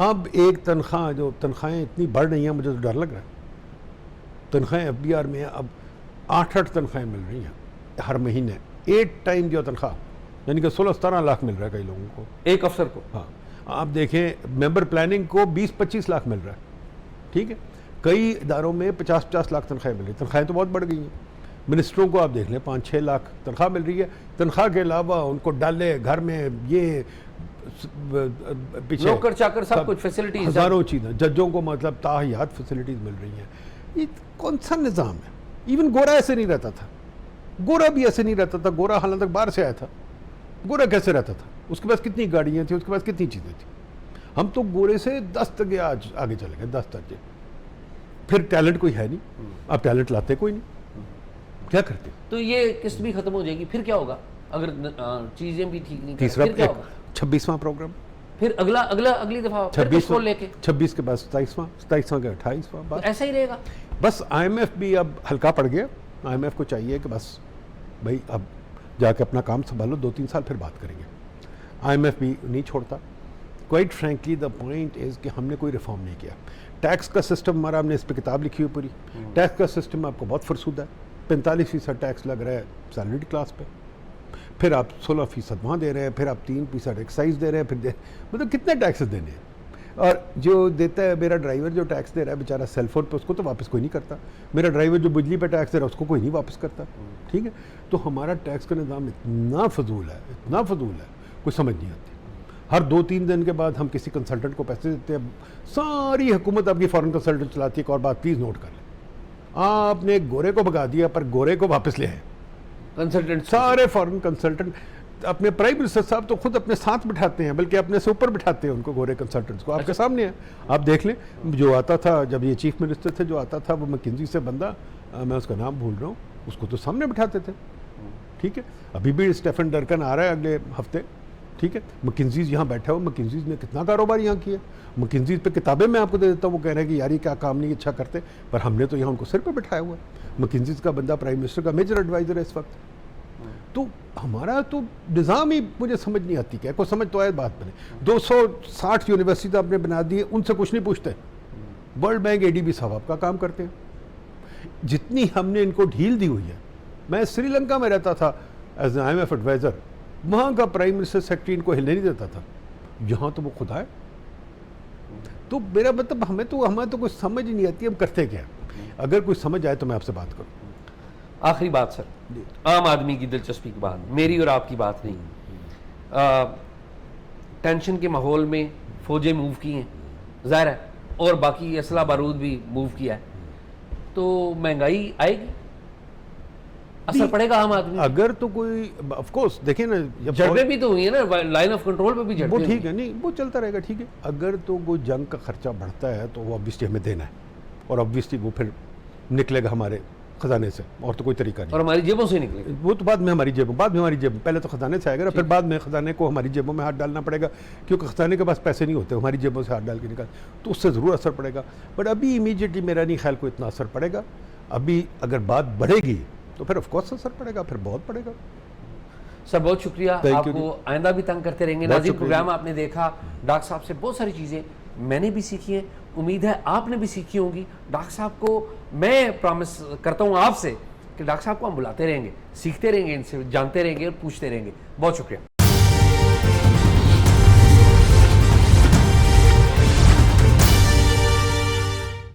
Speaker 2: अब एक तनख्वाह, जो तनख्वाहें इतनी बढ़ रही हैं, मुझे तो डर लग रहा है। तनख्वाहें FBR में अब 8-8 तनख्वाहें मिल रही हैं हर महीने, 8 टाइम जो तनख्वाह, यानी कि 16-17 लाख मिल रहा है कई लोगों को,
Speaker 1: एक अफसर को।
Speaker 2: हाँ, आप देखें मेंबर प्लानिंग को 20-25 लाख मिल रहा है, ठीक है। कई इदारों में 50-50 लाख तनख्वाहें मिल रही हैं। तनख्वाहें तो बहुत बढ़ गई हैं। मिनिस्टरों को आप देख लें, 5-6 लाख तनख्वाह मिल रही है। तनख्वाह के अलावा उनको डाले घर में, ये पीछे
Speaker 1: नौकर चाकर सब कुछ फैसिलिटीज,
Speaker 2: हजारों चीज़ें, जजों को मतलब ताहियात फैसिलिटीज मिल रही हैं। ये कौन सा निज़ाम है? इवन गोरा ऐसे नहीं रहता था, गोरा भी ऐसे नहीं रहता था। गोरा हालांकि बाहर से आया था, गोरा कैसे रहता था? उसके पास कितनी गाड़ियाँ थी, उसके पास कितनी चीज़ें थी। हम तो गोरे से 10 तक आज आगे चले गए, 10 तक। फिर टैलेंट कोई है नहीं, आप टैलेंट लाते कोई नहीं, क्या करते?
Speaker 1: तो ये किस्त भी खत्म हो जाएगी, फिर क्या होगा अगर चीजें भी ठीक नहीं?
Speaker 2: तीसरा
Speaker 1: फिर क्या होगा?
Speaker 2: 26वां प्रोग्राम,
Speaker 1: फिर अगली दफा
Speaker 2: 26वां
Speaker 1: लेके
Speaker 2: 26 के बाद 27वां, 27वां के 28वां,
Speaker 1: तो
Speaker 2: बस
Speaker 1: ऐसा ही रहेगा।
Speaker 2: बस IMF भी अब हल्का पड़ गया। IMF को चाहिए कि बस भाई अब जाके अपना काम संभालो, 2-3 साल फिर बात करेंगे। IMF भी नहीं छोड़ता। Quite frankly the point is कि हमने कोई रिफॉर्म नहीं किया। टैक्स का सिस्टम हमारा, हमने इस पर किताब लिखी हुई पूरी। टैक्स का सिस्टम आपको बहुत फरसूदा है। 45% टैक्स लग रहा है सैलरीड क्लास पे, फिर आप 16% वहाँ दे रहे हैं, फिर आप 3% एक्साइज दे रहे हैं, फिर मतलब कितने टैक्सेस देने हैं? और जो देता है मेरा ड्राइवर, जो टैक्स दे रहा है बेचारा सेलफोन पे, उसको तो वापस कोई नहीं करता। मेरा ड्राइवर जो बिजली पे टैक्स दे रहा है, उसको कोई नहीं वापस करता, ठीक है। तो हमारा टैक्स का निज़ाम इतना फजूल है, इतना फजूल है, कोई समझ नहीं आती। हर 2-3 दिन के बाद हम किसी कंसल्टेंट को पैसे देते हैं। सारी हुकूमत आपकी फॉरेन कंसल्टेंट चलाती है। एक और बात प्लीज़ नोट कर लें, आपने गोरे को भगा दिया पर गोरे को वापस ले आए
Speaker 1: कंसल्टेंट।
Speaker 2: सारे फॉरेन कंसल्टेंट अपने प्राइम मिनिस्टर साहब तो खुद अपने साथ बिठाते हैं, बल्कि अपने से ऊपर बिठाते हैं उनको, गोरे कंसल्टेंट्स को। आपके सामने है, आप देख लें। जो आता था, जब ये चीफ मिनिस्टर थे, जो आता था वो मैकिन्जी से बंदा, मैं उसका नाम भूल रहा हूँ, उसको तो सामने बिठाते थे, ठीक है। अभी भी स्टेफन डर्कन आ रहा है अगले हफ्ते, ठीक है। मैकिन्जीज यहाँ बैठा हुआ, मैकिन्जीज ने कितना कारोबार यहाँ किया। मैकिन्जीज पे किताबें मैं आपको दे देता हूँ, वो कह रहे हैं कि यार ये क्या काम नहीं अच्छा करते, पर हमने तो यहाँ उनको सिर पे बिठाया हुआ है। मैकिन्जीज का बंदा प्राइम मिनिस्टर का मेजर एडवाइज़र है इस वक्त। तो हमारा तो निज़ाम ही मुझे समझ नहीं आती। क्या को समझ तो आए बात बने। 260 यूनिवर्सिटी आपने बना दी है, उनसे कुछ नहीं पूछते। वर्ल्ड बैंक, ADB साहब आपका काम करते हैं। जितनी हमने इनको ढील दी हुई है, मैं श्रीलंका में रहता था एज एन IMF एडवाइज़र, वहाँ का प्राइम मिनिस्टर सेक्रेटरी इनको हिलने नहीं देता था, यहाँ तो वो खुदा है। तो मेरा मतलब हमें तो कुछ समझ ही नहीं आती, हम करते क्या। अगर कोई समझ आए तो मैं आपसे बात करूँ।
Speaker 1: आखिरी बात सर, आम आदमी की दिलचस्पी की बात, मेरी और आपकी बात नहीं। टेंशन के माहौल में फौजें मूव की हैं, ज़ाहिर है, और बाकी असला बारूद भी मूव किया है, तो महंगाई आएगी, असर पड़ेगा आम आदमी।
Speaker 2: अगर तो कोई, ऑफ कोर्स देखिए ना, जब
Speaker 1: झड़पें भी तो हुई है ना, लाइन ऑफ कंट्रोल पे भी झड़पें
Speaker 2: वो
Speaker 1: हुई
Speaker 2: ठीक है, नहीं वो चलता रहेगा, ठीक है। अगर तो वो जंग का खर्चा बढ़ता है तो वो ऑब्वियसली हमें देना है, और ऑब्वियसली वो फिर निकलेगा हमारे खजाने से, और तो कोई तरीका नहीं।
Speaker 1: और हमारी जेबों से निकलेगा।
Speaker 2: वो तो बाद में हमारी जेबों, पहले तो खजाने से आएगा, फिर बाद में खजाने को हमारी जेबों में हाथ डालना पड़ेगा, क्योंकि खजाने के पास पैसे नहीं होते, हमारी जेबों से हाथ डाल के निकाल, तो उससे ज़रूर असर पड़ेगा। बट अभी इमीडिएटली मेरा नहीं ख्याल को इतना असर पड़ेगा। अभी अगर बात बढ़ेगी तो फिर ऑफकोर्स असर पड़ेगा, फिर बहुत पड़ेगा।
Speaker 1: सर बहुत शुक्रिया,
Speaker 2: Thank you
Speaker 1: आपको आइंदा भी तंग करते रहेंगे।
Speaker 2: बहुत
Speaker 1: नाज़रीन,
Speaker 2: शुक्रिया
Speaker 1: प्रोग्राम आपने देखा, डॉक्टर साहब से बहुत सारी चीज़ें मैंने भी सीखी हैं, उम्मीद है आपने भी सीखी होंगी। डॉक्टर साहब को मैं प्रॉमिस करता हूँ आपसे कि डॉक्टर साहब को हम बुलाते रहेंगे, सीखते रहेंगे, इनसे जानते रहेंगे और पूछते रहेंगे। बहुत शुक्रिया।